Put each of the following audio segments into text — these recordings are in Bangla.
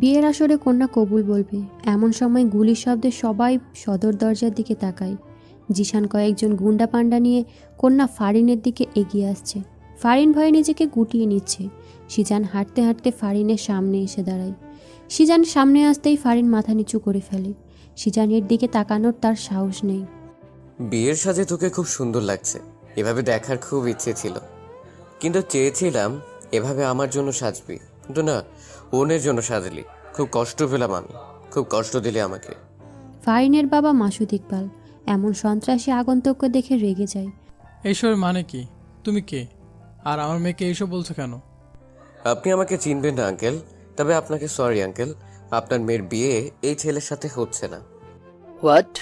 বিয়ের আসরে কন্যা কবুল বলবে এমন সময় গুলির শব্দে সবাই সদর দরজার দিকে তাকায়। জিশান কয়েকজন গুন্ডা পান্ডা নিয়ে কন্যা ফারিনের দিকে এগিয়ে আসছে। ফারিন ভয়ে নিজেকে গুটিয়ে নিচ্ছে। সিজান হাঁটতে হাঁটতে ফারিনের সামনে এসে দাঁড়ায়। সিজান সামনে আসতেই ফারিন মাথা নিচু করে ফেলে। সিজানের দিকে তাকানোর তার সাহস নেই। বিয়ের সাজে তোকে খুব সুন্দর লাগছে, এভাবে দেখার খুব ইচ্ছে ছিল, কিন্তু চেয়েছিলাম এভাবে আমার জন্য সাজবি, কিন্তু না, ওনের জন্য সাজলি। খুব কষ্ট পেলাম আমি, খুব কষ্ট দিলে আমাকে। ফারিনের বাবা মাসুদ ইকবাল এমন সন্ত্রাসী আগন্তক্য দেখে রেগে যায়। এইসবের মানে কি? তুমি কে? আর আমার মেয়েকে এইসব বলছো কেন? আপনি আমাকে চিনবেন না আঙ্কেল, তবে আপনাকে সরি আঙ্কেল, আপনার মেয়ের বিয়ে এই ছেলের সাথে হচ্ছে না। হোয়াট?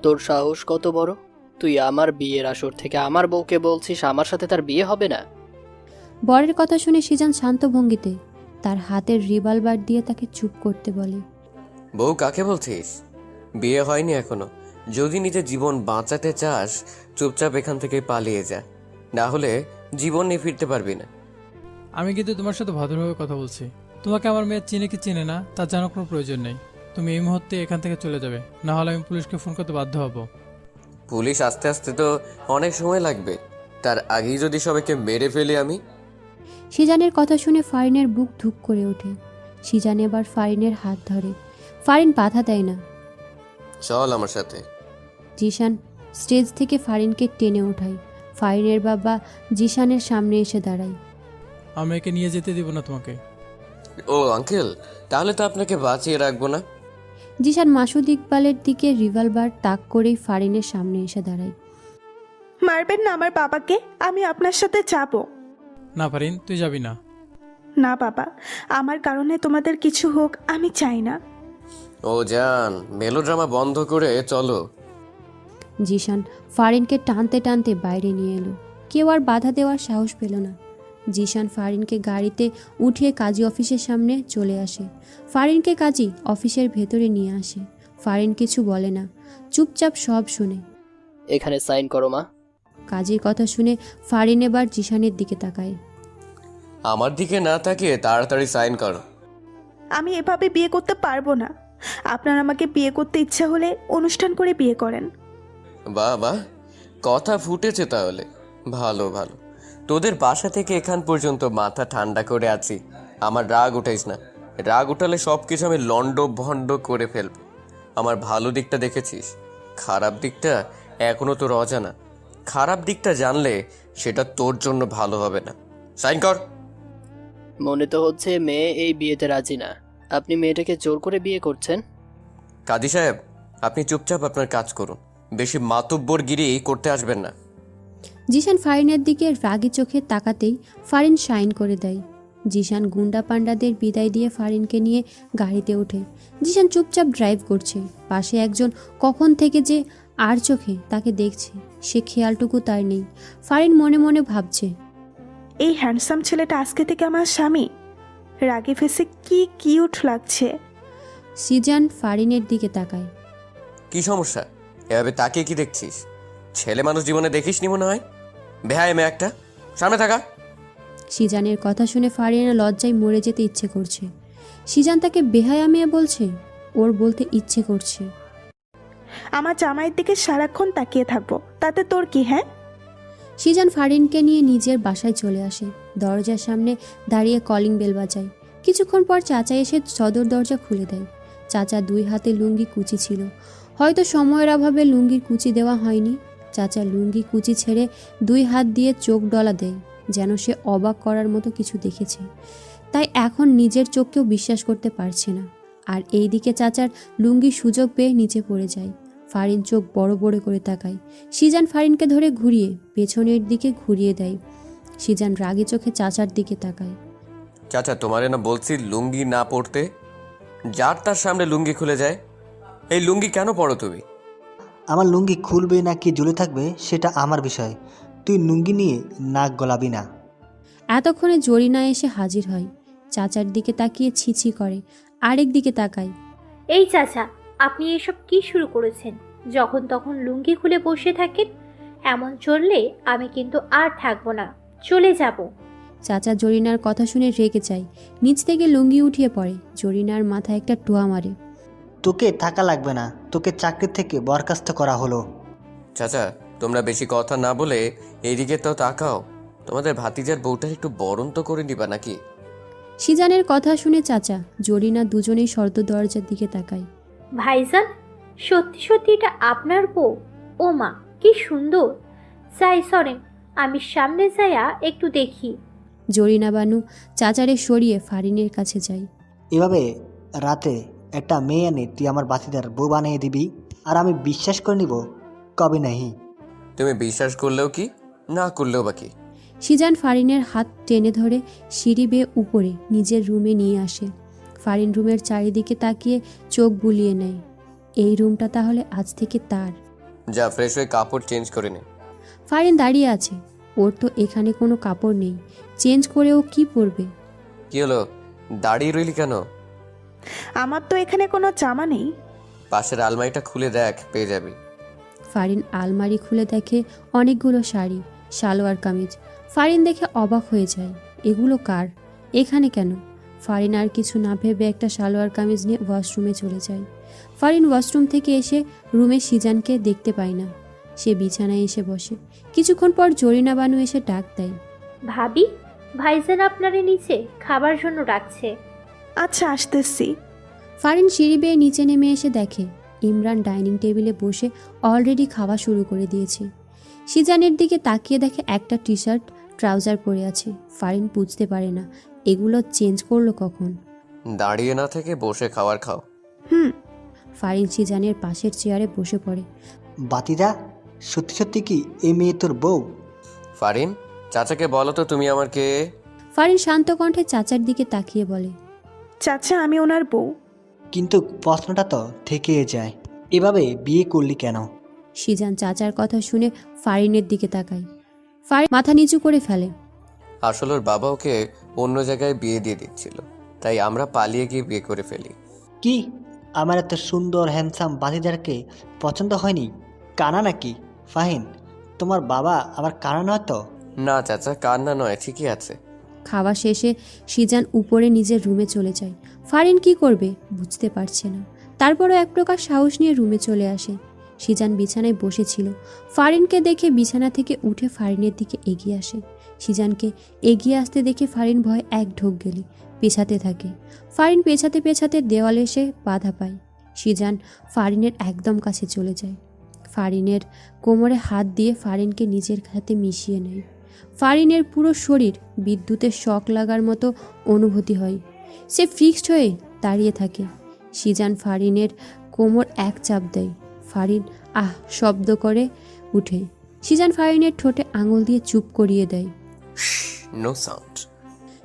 তোর সাহস কত বড়? তুই আমার বিয়ের আসর থেকে আমার বউকে বলছিস আমার সাথে তার বিয়ে হবে না? বরের কথা শুনে সিজান শান্ত ভঙ্গিতে তার হাতের রিভলভার দিয়ে তাকে চুপ করতে বলে। বউ কাকে বলছিস? বিয়ে হয়নি এখনো। যদি নিজের জীবন বাঁচাতে চাস চুপচাপ এখান থেকে পালিয়ে যা, না হলে জীবন নিয়ে ফিরতে পারবি না। আমি কিন্তু তোমার সাথে ভদ্রভাবে কথা বলছি। তোমাকে আমার মেয়ে চিনে কি চিনে না তা জানার কোনো প্রয়োজন নেই। তুমি এই মুহূর্তে এখান থেকে চলে যাবে, না হলে আমি পুলিশকে ফোন করতে বাধ্য হব। পুলিশ আসতে আসতে তো অনেক সময় লাগবে, তার আগেই যদি সবাইকে মেরে ফেলি আমি। সিজানের কথা শুনে ফারিনের বুক ধুক করে ওঠে। সিজান এবার ফারিনের হাত ধরে। ফারিন বাধা দেয় না। চল আমার সাথে। জিশান স্টেজ থেকে ফারিনকে টেনে ওঠায়। ফারিনের বাবা জিশানের সামনে এসে দাঁড়ায়। আমি একে নিয়ে যেতে দিব না তোমাকে। ও আঙ্কেল, তাহলে তো আপনাকে বাঁচিয়ে রাখবো না। জিশান মাসুদ ইকবালের দিকে রিভলভার তাক করেই ফারিনের সামনে এসে দাঁড়ায়। মারবেন না আমার বাবাকে, আমি আপনার সাথে যাব। না ফারিন, তুই যাবি না। না বাবা, আমার কারণে তোমাদের কিছু হোক আমি চাই না। ও জান, মেলোড্রামা বন্ধ করে চলো। জিশান ফারিনকে টানতে টানতে বাইরে নিয়ে এলো। কেউ আর বাধা দেওয়ার সাহস পেল না। জিশান ফারিনকে গাড়িতে উঠিয়ে কাজী অফিসের সামনে চলে আসে। ফারিনকে কাজী অফিসের ভেতরে নিয়ে আসে। ফারিন কিছু বলে না, চুপচাপ সব শুনে। এখানে সাইন করো মা। কাজীর কথা শুনে ফারিন এবার জিশানের দিকে তাকায়। আমার দিকে না তাকিয়ে তাড়াতাড়ি সাইন করো। আমি এভাবে বিয়ে করতে পারবো না। আপনার আমাকে বিয়ে করতে ইচ্ছা হলে অনুষ্ঠান করে বিয়ে করেন। বাহ বাহ, কথা ফুটেছে তাহলে। ভালো ভালো, তোদের বাসা থেকে এখান পর্যন্ত মাথা ঠান্ডা করে আছি। আমার রাগ উঠাইস না, রাগ উঠালে সব কিছু আমি লন্ড ভন্ড করে ফেলবো। আমার ভালো দিকটা দেখেছিস, খারাপ দিকটা এখনো তোর অজানা। খারাপ দিকটা জানলে সেটা তোর জন্য ভালো হবে না। সাইন কর। মনে তো হচ্ছে মেয়ে এই বিয়েতে রাজি না। আপনি মেয়েটাকে জোর করে বিয়ে করছেন। কাজী সাহেব, আপনি চুপচাপ আপনার কাজ করুন, বেশি মাতব্বরগিরি করতে আসবেন না। জিশান ফারিনের দিকে রাগী চোখে তাকাতেই ফারিন সাইন করে দেয়। জিশান গুন্ডা পান্ডাদের বিদায় দিয়ে ফারিনকে নিয়ে গাড়িতে ওঠে। জিশান চুপচাপ ড্রাইভ করছে। পাশে একজন কখন থেকে যে আর চোখে তাকে দেখছে, সে খেয়ালটুকু তার নেই। ফারিন মনে মনে ভাবছে, এই হ্যান্ডসাম ছেলেটা আজকে থেকে আমার স্বামী। রাগে ফেসে কি কিউট লাগছে। সিজান ফারিনের দিকে তাকায়। কি সমস্যা? এভাবে তাকিয়ে কি দেখছিস? ছেলে মানুষ জীবনে দেখিসনি মনে হয়? বেহায় মেয়ে একটা, সামনে থাকা। সিজানের কথা শুনে ফারিনের লজ্জায় মরে যেতে ইচ্ছে করছে। সিজান তাকে বেহায়া মেয়ে বলছে, ওর বলতে ইচ্ছে করছে। আমার জামাইয়ের দিকে সারাক্ষণ তাকিয়ে থাকবো, তাতে তোর কি? হ্যাঁ, সিজান ফারিনকে নিয়ে নিজের বাসায় চলে আসে। দরজার সামনে দাঁড়িয়ে কলিং বেল বাজায়। কিছুক্ষণ পর চাচা এসে সদর দরজা খুলে দেয়। চাচা দুই হাতে লুঙ্গি কুচি ছিল, হয়তো সময়ের অভাবে লুঙ্গির কুচি দেওয়া হয়নি। চাচা লুঙ্গি কুচি ছেড়ে দুই হাত দিয়ে চোখ ডলা দেয়, যেন সে অবাক করার মতো কিছু দেখেছে। তাই এখন নিজের চোখকেও বিশ্বাস করতে পারছে না। আর এইদিকে চাচার লুঙ্গির সুযোগ পেয়ে নিচে পড়ে যায়। ফারিন চোখ বড় বড় করে তাকায়। সিজান ফারিনকে ধরে ঘুরিয়ে পেছনের দিকে ঘুরিয়ে দেয়। সিজান রাগী চোখে চাচার দিকে তাকায়। চাচা, তোমারে না বলছি লুঙ্গি না পরতে? যার তার সামনে লুঙ্গি খুলে যায়। এই লুঙ্গি কেন পরো তুমি? আমার লুঙ্গি খুলবে নাকি ঝুলে থাকবে সেটা আমার বিষয়। তুই লুঙ্গি নিয়ে নাক গলাবি না। এতক্ষণে জরিনা এসে হাজির হয়। চাচার দিকে তাকিয়ে ছিছি করে, আরেক দিকে তাকায়। এই চাচা, আপনি এসব কি শুরু করেছেন? যখন তখন লুঙ্গি খুলে বসে থাকেন। এমন চললে আমি কিন্তু আর থাকবো না। চলে যাব। চাচা জরিনার কথা শুনে রেগে যায়, নিচ থেকে লুঙ্গি উঠিয়ে পড়ে। জরিনার মাথায় একটা টোয়া মারে। তোকে থাকা লাগবে না, তোকে চাকরি থেকে বরখাস্ত করা হলো। চাচা, তোমরা বেশি কথা না বলে এইদিকে তো তাকাও। তোমাদের ভাতিজার বউটা একটু বরণ তো করে নিবা নাকি? সিজানের কথা শুনে চাচা জরিনা দুজনেই শর্ত দরজার দিকে তাকায়। ভাইজান, সত্যি সত্যি এটা আপনার বউ? ও মা, কি সুন্দর। যাই সরেন, আমি সামনে যাইয়া একটু দেখি। জরিনা বানু চাচারে সরিয়ে ফারিনের কাছে যায়। এভাবে রাতে একটা মেয়ে এনে তুই আমার বাতিদার বউ বানিয়ে দিবি, আর আমি বিশ্বাস করে নিব? কবে নাহি। তুমি বিশ্বাস করলেও কি, না করলেও বাকি। সিজান ফারিনের হাত টেনে ধরে সিঁড়ি বেয়ে উপরে নিজের রুমে নিয়ে আসে। ফারিন রুমের চারিদিকে তাকিয়ে চোখ বুলিয়ে নেয়। এই রুমটা তাহলে আজ থেকে তার। যা, ফ্রেশ হয়ে কাপড় চেঞ্জ করে নে। ফারিন দাঁড়িয়ে আছে। ওর তো এখানে কোনো কাপড় নেই, চেঞ্জ করে ও কি পরবে? কি হলো, দাঁড়িয়ে রইলি কেন? আমার তো এখানে কোনো জামা নেই। পাশের আলমারিটা খুলে দেখ, পেয়ে যাবি। ফারিন আলমারি খুলে দেখে অনেকগুলো শাড়ি, সালোয়ার কামিজ। ফারিন দেখে অবাক হয়ে যায়, এগুলো কার, এখানে কেন? ফারিন আর কিছু না ভেবে একটা সালোয়ার কামিজ নিয়ে ওয়াশরুমে চলে যায়। ফারিন ওয়াশরুম থেকে এসে রুমে সিজানকে দেখতে পায় না। সে বিছানায় এসে বসে। কিছুক্ষণ পর জরিনা বানু এসে ডাক দেয়। ভাবি, ভাইজান আপনারে নিচে খাবার জন্য ডাকছে। আচ্ছা, আসতেছি। ফারিন সিঁড়ি বেয়ে নিচে নেমে এসে দেখে ইমরান ডাইনিং টেবিলে বসে অলরেডি খাওয়া শুরু করে দিয়েছে। সিজানের দিকে তাকিয়ে দেখে একটা টি শার্ট ট্রাউজার পরে আছে। ফারিন বুঝতে পারে না এগুলো চেঞ্জ করলো কখন। দাঁড়িয়ে না থেকে বসে খাবার খাও। হুম। ফারিন সিজানের পাশের চেয়ারে বসে পড়ে। বাতিদা, সত্যি সত্যি কি এই মেয়ে তোর বউ? ফারিন, চাচাকে বলো তো তুমি আমার কে। ফারিন শান্ত কণ্ঠে চাচার দিকে তাকিয়ে বলে। চাচা, আমি ওনার বউ। কিন্তু প্রশ্নটা তো থেকে যায়, এভাবে বিয়ে করলি কেন? সিজান চাচার কথা শুনে ফারিনের দিকে তাকায়। ফারিন মাথা নিচু করে ফেলে। আসলে ওর বাবা ওকে অন্য জায়গায় বিয়ে দিয়ে দিচ্ছিল, তাই আমরা পালিয়ে গিয়ে বিয়ে করে ফেলি। কি, আমার এত সুন্দর হ্যান্ডসাম বাতিদারকে পছন্দ হয়নি? কানা নাকি? ফাহিন, তোমার বাবা আবার কানা নয় তো? না চাচা, কান্না নয়, ঠিকই আছে। খাওয়া শেষে সিজান উপরে নিজের রুমে চলে যায়। ফারিন কি করবে বুঝতে পারছে না। তারপরও এক প্রকার সাহস নিয়ে রুমে চলে আসে। সিজান বিছানায় বসেছিল। ফারিনকে দেখে বিছানা থেকে উঠে ফারিনের দিকে এগিয়ে আসে। সিজানকে এগিয়ে আসতে দেখে ফারিন ভয় এক ঢোক গেলে পেছাতে থাকে। ফারিন পেছাতে পেছাতে দেওয়ালে এসে বাধা পায়। সিজান ফারিনের একদম কাছে চলে যায়। ফারিনের কোমরে হাত দিয়ে ফারিনকে নিজের হাতে মিশিয়ে নেয়। ফারিনের পুরো শরীর বিদ্যুতের শক লাগার মতো অনুভূতি হয়। সে ফিক্সড হয়ে দাঁড়িয়ে থাকে। সিজান ফারিনের কোমর এক চাপ দেয়। ফারিন আহ শব্দ করে উঠে। সিজান ফারিনের ঠোঁটে আঙুল দিয়ে চুপ করিয়ে দেয়। No sound.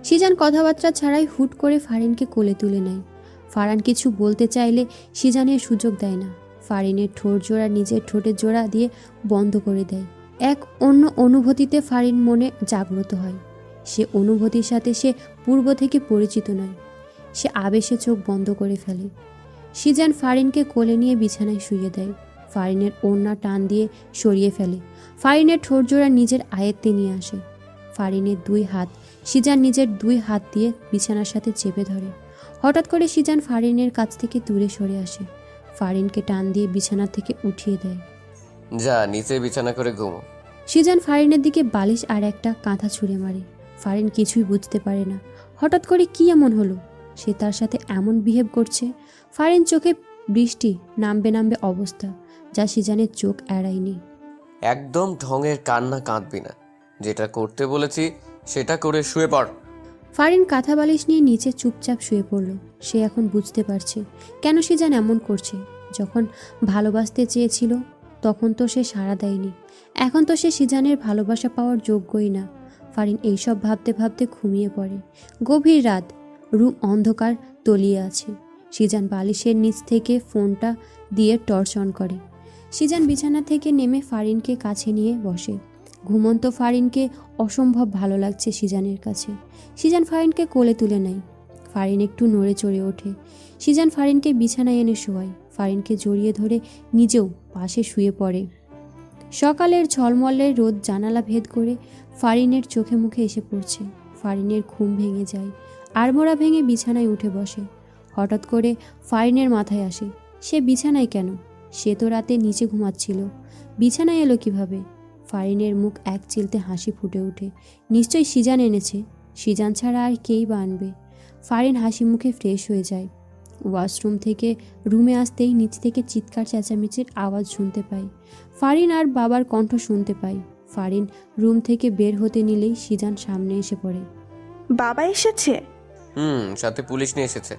সিজান কথাবার্তা ছাড়াই হুট করে ফারিনকে কোলে তুলে নেয়। ফারান কিছু বলতে চাইলে সিজানের সুযোগ দেয় না। ফারিনের ঠোঁট জোড়া নিজের ঠোঁটের জোড়া দিয়ে বন্ধ করে দেয়। এক অন্য অনুভূতিতে ফারিন মনে জাগ্রত হয়। সে অনুভূতির সাথে সে পূর্ব থেকে পরিচিত নয়। সে আবেশে চোখ বন্ধ করে ফেলে। সিজান ফারিনকে কোলে নিয়ে বিছানায় শুইয়ে দেয়। ফারিনের ওড়না টান দিয়ে সরিয়ে ফেলে। ফারিনের ঠোঁট জোড়া নিজের আয়ত্তে নিয়ে আসে। ফারিনের দুই হাত সিজান নিজের দুই হাত দিয়ে বিছানার সাথে চেপে ধরে। হঠাৎ করে সিজান ফারিনের কাছ থেকে দূরে সরে আসে। ফারিনকে টান দিয়ে বিছানা থেকে উঠিয়ে দেয়। যা, নিচে বিছানা করে ঘুমো। সিজান ফারিনের দিকে বালিশ আর একটা কাঁথা ছুঁড়ে মারে। ফারিন কিছুই বুঝতে পারে না হঠাৎ করে কি এমন হলো। সে তার সাথে এমন বিহেভ করছে। ফারিন চোখে বৃষ্টি নামবে নামবে অবস্থা, যা সিজানের চোখ এড়ায়নি। একদম ঢঙের কান্না কাঁদবি না, যেটা করতে বলেছি সেটা করে শুয়ে পড়। ফারিন কাঁথা বালিশ নিয়ে নিচে চুপচাপ শুয়ে পড়ল। সে এখন বুঝতে পারছে কেন সিজান এমন করছে। যখন ভালোবাসতে চেয়েছিল তখন তো সে সাড়া দেয়নি। এখন তো সে সিজানের ভালোবাসা পাওয়ার যোগ্যই না। ফারিন এইসব ভাবতে ভাবতে ঘুমিয়ে পড়ে। গভীর রাত, রুম অন্ধকার তলিয়ে আছে। সিজান বালিশের নিচ থেকে ফোনটা দিয়ে টর্চ অন করে। সিজান বিছানা থেকে নেমে ফারিনকে কাছে নিয়ে বসে। ঘুমন্ত ফারিনকে অসম্ভব ভালো লাগছে সিজানের কাছে। সিজান ফারিনকে কোলে তুলে নেয়। ফারিন একটু নড়ে চড়ে ওঠে। সিজান ফারিনকে বিছানায় এনে শোয়ায়। ফারিনকে জড়িয়ে ধরে নিজেও পাশে শুয়ে পড়ে। সকালের ঝলমলের রোদ জানালা ভেদ করে ফারিনের চোখে মুখে এসে পড়ছে। ফারিনের ঘুম ভেঙে যায়, আড়মোড়া ভেঙে বিছানায় উঠে বসে। হঠাৎ করে ফারিনের মাথায় আসে, সে বিছানায় কেন? সে তো রাতে নিচে ঘুমাচ্ছিল, বিছানায় এলো কিভাবে? ফারিনের মুখ এক চিলতে হাসি ফুটে ওঠে। নিশ্চয়ই সিজান এনেছে, সিজান ছাড়া আর কেই বা আনবে। ফারিন হাসি মুখে ফ্রেশ হয়ে যায়। ওয়াশরুম থেকে রুমে আসতেই নিচ থেকে চিৎকার চেঁচামেচির আওয়াজ শুনতে পায়। ফারিন আর বাবার কণ্ঠ শুনতে পায়। ফারিন রুম থেকে বের হতে নিলেই সিজান সামনে এসে পড়ে। বাবা এসেছে? সাথে পুলিশ নিয়ে এসেছে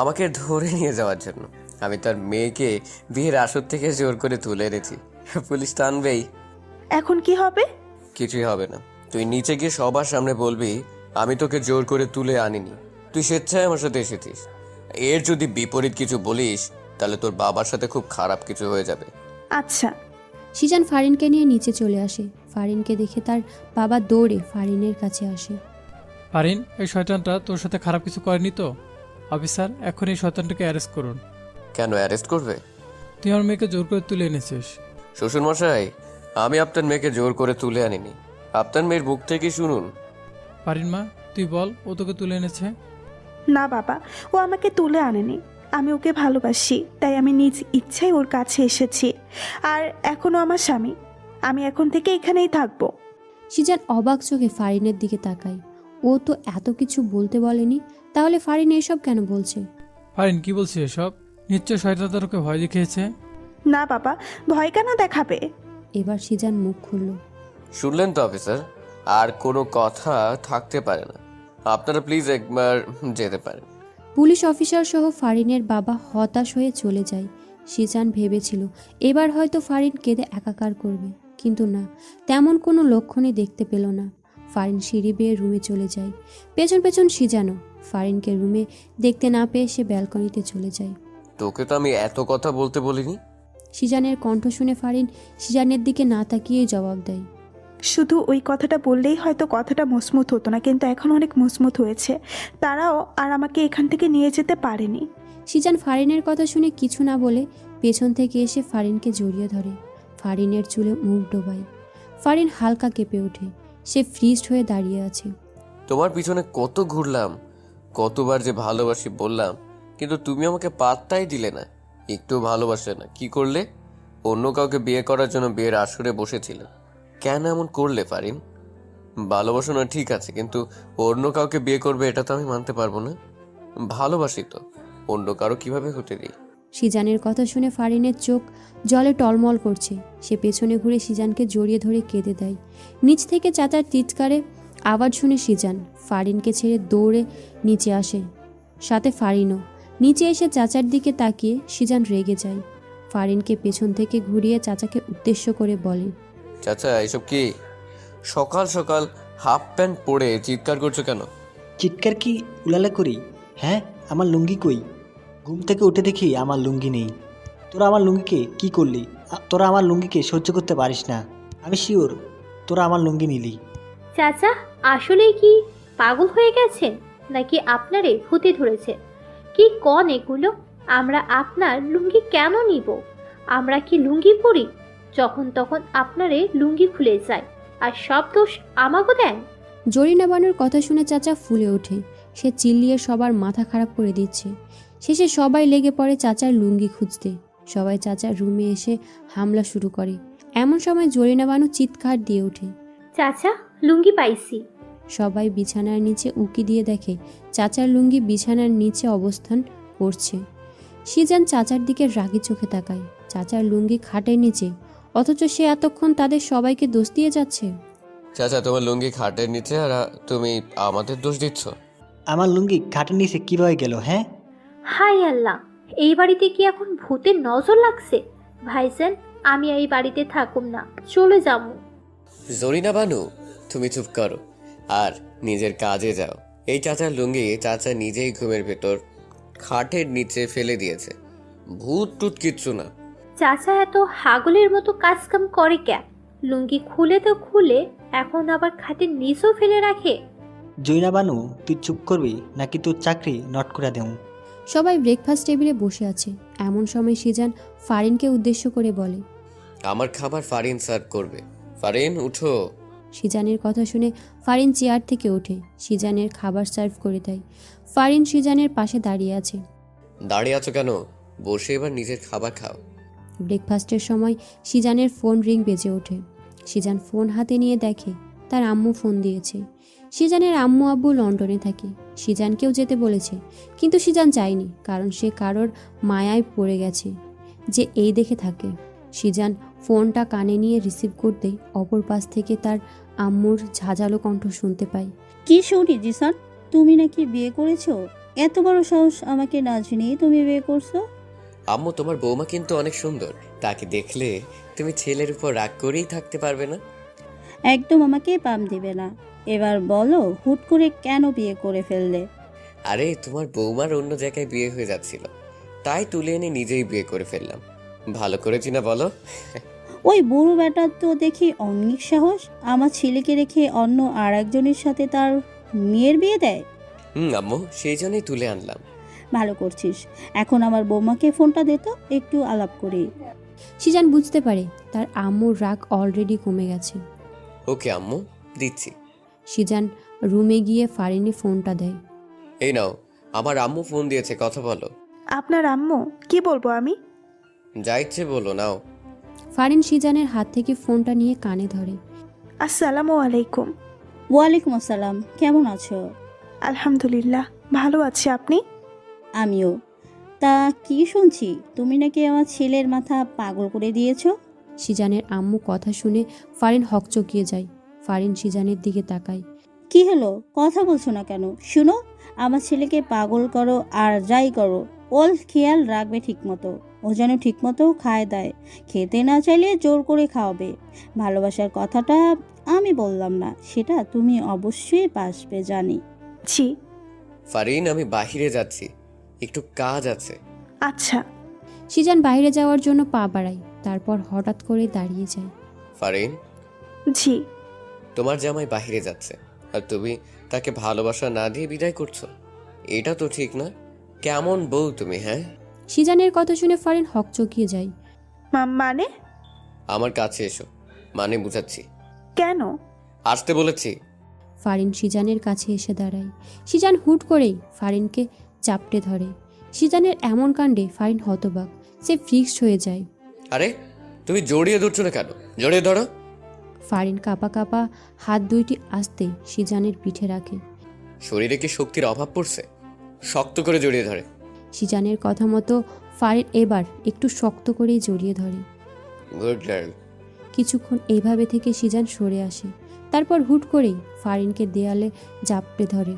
আমাকে ধরে নিয়ে যাওয়ার জন্য। আমি তার মেয়েকে বিয়ের আসর থেকে জোর করে তুলে এনেছি, পুলিশ টানবেই। এখন কি হবে? কিছুই হবে না। তুই নিচে গিয়ে সবার সামনে বলবি আমি তোকে জোর করে তুলে আনিনি, তুই স্বেচ্ছায় আমার সাথে এসেছিস। এর যদি বিপরীত কিছু বলিস তাহলে তোর বাবার সাথে খুব খারাপ কিছু হয়ে যাবে। আচ্ছা। সিজান ফারিনকে নিয়ে নিচে চলে আসে। ফারিনকে দেখে তার বাবা দৌড়ে ফারিনের কাছে আসে। ফারিন, এই শয়তানটা তোর সাথে খারাপ কিছু করেনি তো? অফিসার, এখন এই শয়তানটাকে অ্যারেস্ট করুন। কেন অ্যারেস্ট করবে? তুই আমার মেয়েকে জোর করে তুলে এনেছিস। শ্বশুর মশাই, আমি আপনার মেয়েকে জোর করে তুলে আনিনি, আপনার মেয়ের মুখ থেকে শুনুন। ফারিন মা, তুই বল ও তোকে তুলে এনেছে? না বাবা, ও আমাকে তুলে আনেনি। আমি ওকে ভালোবাসি, তাই আমি নিজ ইচ্ছায় ওর কাছে এসেছি। আর এখনও আমার স্বামী। আমি এখন থেকে এখানেই থাকবো। সিজান অবাক চোখে ফারিনের দিকে তাকায়। ও তো এত কিছু বলতে বলেনি, তাহলে ফারিন এসব কেন বলছে? ফারিন, কি বলছিস এসব? নিশ্চয় শয়তান তোকে ভয় দেখিয়েছে। না বাবা, ভয় কেন দেখাবে? এবার সিজান মুখ খুলল। শুনলেন তো অফিসার, আর কোনো কথা থাকতে পারে না, আপনারা প্লিজ একবার যেতে পারেন। পুলিশ অফিসার সহ ফারিনের বাবা হতাশ হয়ে চলে যায়। সিজান ভেবেছিল এবার হয়তো ফারিন কেঁদে একাকার করবে, কিন্তু না, তেমন কোনো লক্ষণই দেখতে পেল না। ফারিন সিঁড়ি বেয়ে রুমে চলে যায়। পেছন পেছন সিজানও। ফারিনকে রুমে দেখতে না পেয়ে সে ব্যালকনিতে চলে যায়। তোকে তো আমি এত কথা বলতে বলিনি। সিজানের কণ্ঠ শুনে ফারিন সিজানের দিকে না তাকিয়েই জবাব দেয়। শুধু ওই কথাটা বললেই হয়তো কথাটা মসমুথ হতো না, কিন্তু এখন অনেক মসমুথ হয়েছে। তারাও আর আমাকে এখান থেকে নিয়ে যেতে পারেনি। সিজান ফারিনের কথা শুনে কিছু না বলে পেছন থেকে এসে ফারিনকে জড়িয়ে ধরে। ফারিনের চুলে মুখ ডোবায়। ফারিন হালকা কেঁপে ওঠে। সে ফ্রিজড হয়ে দাঁড়িয়ে আছে। তোমার পিছনে কত ঘুরলাম, কতবার যে ভালোবাসি বললাম, কিন্তু তুমি আমাকে পাত্তাই দিলে না, একটু ভালোবাসলে না। কি করলে? অন্য কাউকে বিয়ে করার জন্য বিয়ের আসরে বসেছিলে। কেন এমন করলে ফারিন? ভালোবাসো না ঠিক আছে, কিন্তু অন্য কাউকে বিয়ে করবে এটা তো আমি মানতে পারবো না। ভালোবাসি তো, অন্য কারো কিভাবে হতে দিই? সিজানের কথা শুনে ফারিনের চোখ জলে টলমল করছে। সে পেছনে ঘুরে সিজানকে জড়িয়ে ধরে কেঁদে দেয়। নিচ থেকে চাচার চিৎকারে আওয়াজ শুনে সিজান ফারিনকে ছেড়ে দৌড়ে নিচে আসে, সাথে ফারিনও। নিচে এসে চাচার দিকে তাকিয়ে সিজান রেগে যায়। ফারিনকে পেছন থেকে ঘুরিয়ে চাচাকে উদ্দেশ্য করে বলে, চাচা এসব কি? সকাল সকাল হাফ প্যান্ট পরে চিৎকার করছো কেন? চিৎকার কি উলালে করি? হ্যাঁ, আমার লুঙ্গি কই? ঘুম থেকে উঠে দেখি আমার লুঙ্গি নেই। তোরা আমার লুঙ্গিকে কি করলি? তোরা আমার লুঙ্গিকে সহ্য করতে পারিস না। আমি শিওর তোরা আমার লুঙ্গি নিলি। চাচা, আসলে কি পাগল হয়ে গেছেন নাকি আপনারে ভূতে ধরেছে? কি কন এগুলো? আমরা আপনার লুঙ্গি কেন নিব? আমরা কি লুঙ্গি পরি? যখন তখন আপনারে লুঙ্গি খুলে যায়, আর সব দোষ আমাকে দেন। জরিনা বানুর কথা শুনে চাচা ফুলে ওঠে। সে চিল্লিয়ে সবার মাথা খারাপ করে দিচ্ছে। শেষে সবাই লেগে পড়ে চাচার লুঙ্গি খুঁজতে। সবাই চাচার রুমে এসে হামলা শুরু করে। এমন সময় জরিনা বানু চিৎকার দিয়ে ওঠে, চাচা, লুঙ্গি পাইছি। সবাই বিছানার নিচে উকি দিয়ে দেখে চাচার লুঙ্গি বিছানার নিচে অবস্থান করছে। সিজান চাচার দিকে রাগি চোখে তাকায়। চাচার লুঙ্গি খাটের নিচে, অথচ সে এতক্ষণ তাদের সবাইকে দোষ দিয়ে যাচ্ছে। চাচা তোমার লুঙ্গি খাটের নিচে, আর তুমি আমাদের দোষ দিচ্ছ। আমার লুঙ্গি খাটের নিচে কীভাবে গেল? হ্যাঁ, হাই আল্লাহ, এই বাড়িতে কি এখন ভূতের নজর লাগছে? ভাইজান, আমি এই বাড়িতে থাকুম না, চলে যাবো। জরিনা বানু, তুমি চুপ করো আর নিজের কাজে যাও। এই চাচার লুঙ্গি চাচা নিজেই ঘুমের ভেতর খাটের নিচে ফেলে দিয়েছে, ভূত টুত কিচ্ছু না। চাচা এত হাগলের মতো কাজ কাম করে কেন? লুঙ্গি খুলে তো খুলে, এখন আবার খাটের নিচেও ফেলে রাখে। জৈনা বানু, তুই চুপ করবি নাকি তোর চাকরি নট করে দেও? সবাই ব্রেকফাস্ট টেবিলে বসে আছে। এমন সময় সিজান ফারিনকে উদ্দেশ্য করে বলে, আমার খাবার ফারিন সার্ভ করবে। ফারিন উঠো। সিজানের কথা শুনে ফারিন চেয়ার থেকে ওঠে, সিজানের খাবার সার্ভ করে দেয়। ফারিন সিজানের পাশে দাঁড়িয়ে আছে। দাঁড়িয়ে আছো কেন? বসে এবার নিজের খাবার খাও। ব্রেকফাস্টের সময় সিজানের ফোন রিং বেজে ওঠে। সিজান ফোন হাতে নিয়ে দেখে তার আম্মু ফোন দিয়েছে। সিজানের আম্মু আব্বু লন্ডনে থাকে। সিজানকেও যেতে বলেছে, কিন্তু সিজান চায়নি, কারণ সে কারোর মায়ায় পড়ে গেছে যে এই দেখে থাকে। সিজান ফোনটা কানে নিয়ে রিসিভ করতেই অপর পাশ থেকে তার আম্মুর ঝাঁঝালো কণ্ঠ শুনতে পায়। কি শুনি জিসান, তুমি নাকি বিয়ে করেছো? এত বড় সাহস, আমাকে না জেনেই তুমি বিয়ে করছো? আম্মু, তোমার বৌমা কিন্তু অনেক সুন্দর। তাকে দেখলে তুমি ছেলের উপর রাগ করেই থাকতে পারবে না। একদম আমাকে পাম দিবে না। এবার বলো, হুট করে কেন বিয়ে করে ফেললে? আরে, তোমার বৌমার অন্য জায়গায় বিয়ে হয়ে যাচ্ছিল, তাই তুলে এনে নিজেই বিয়ে করে ফেললাম। ভালো করেছি না বলো? ওই বুড়ো বেটার তো দেখি অনেক সাহস, আমার ছেলেকে রেখে অন্য আর একজনের সাথে তার মেয়ের বিয়ে দেয়। আম্মু, সেই জন্যই তুলে আনলাম। ভালো করছিস। এখন আমার বৌমাকে ফোনটা দে তো, একটু আলাপ করি। সিজান বুঝতে পারে তার আম্মুর রাগ অলরেডি কমে গেছে। ওকে আম্মু, দিচ্ছি। সিজান রুমে গিয়ে ফারিনে ফোনটা দেয়। এই নাও, আমার আম্মু ফোন দিয়েছে, কথা বলো। আপনার আম্মু? কি বলবো আমি? যা ইচ্ছে বলো, নাও। ফারিন সিজানের হাত থেকে ফোনটা নিয়ে কানে ধরে। আসসালামু আলাইকুম। ওয়ালাইকুম আসসালাম, কেমন আছো? আলহামদুলিল্লাহ, ভালো আছি। আপনি? আমিও। তা কি শুনছি, তুমি নাকি আমার ছেলের মাথা পাগল করে দিয়েছো? সিজানের আম্মু কথা শুনে ফারিন হকচকিয়ে যায়। ফারিন সিজানের দিকে তাকায়। কি হলো, কথা বলছো না কেন? শুনো, আমার ছেলেকে পাগল করো আর যাই করো, ওর খেয়াল রাখবে ঠিকমতো। ও যেন ঠিকমতো খায় দায়, খেতে না চাইলে জোর করে খাওয়াবে। ভালোবাসার কথাটা আমি বললাম না, সেটা তুমি অবশ্যই বাসবে জানি। জি। ফারিন, আমি বাহিরে যাচ্ছি, একটু কাজ আছে। আচ্ছা। সিজান বাইরে যাওয়ার জন্য পা বাড়ায়, তারপর হঠাৎ করে দাঁড়িয়ে যায়। ফারিন, জি। তোমার জামাই বাহিরে যাচ্ছে আর তুমি তাকে ভালোবাসা না দিয়ে বিদায় করছো? এটা তো ঠিক না। কেমন বউ তুমি, হ্যাঁ? সিজানের কথা শুনে ফারিন হকচকিয়ে যায়। মানে? আমার কাছে এসো, মানে বুঝাচ্ছি। কেন? আসতে বলেছি। ফারিন সিজানের কাছে এসে দাঁড়ায়। সিজান হুট করেই ফারিনকে চাপটে ধরে। সিজানের এমন কাণ্ডে ফারিন হতবাক, সে ফিক্সড হয়ে যায়। আরে, তুমি জড়িয়ে ধরছো না কেন? জড়িয়ে ধরো। ফারিন কাঁপা কাঁপা হাত দুইটি আস্তে সিজানের পিঠে রাখে। শরীরে কি শক্তির অভাব পড়ছে? শক্ত করে জড়িয়ে ধরে। সিজানের কথা মতো ফারিন এবার একটু শক্ত করেই জড়িয়ে ধরে। Good girl. কিছুক্ষণ এইভাবে থেকে সিজান সরে আসে, তারপর হুট করেই ফারিনকে দেয়ালে জাপটে ধরে।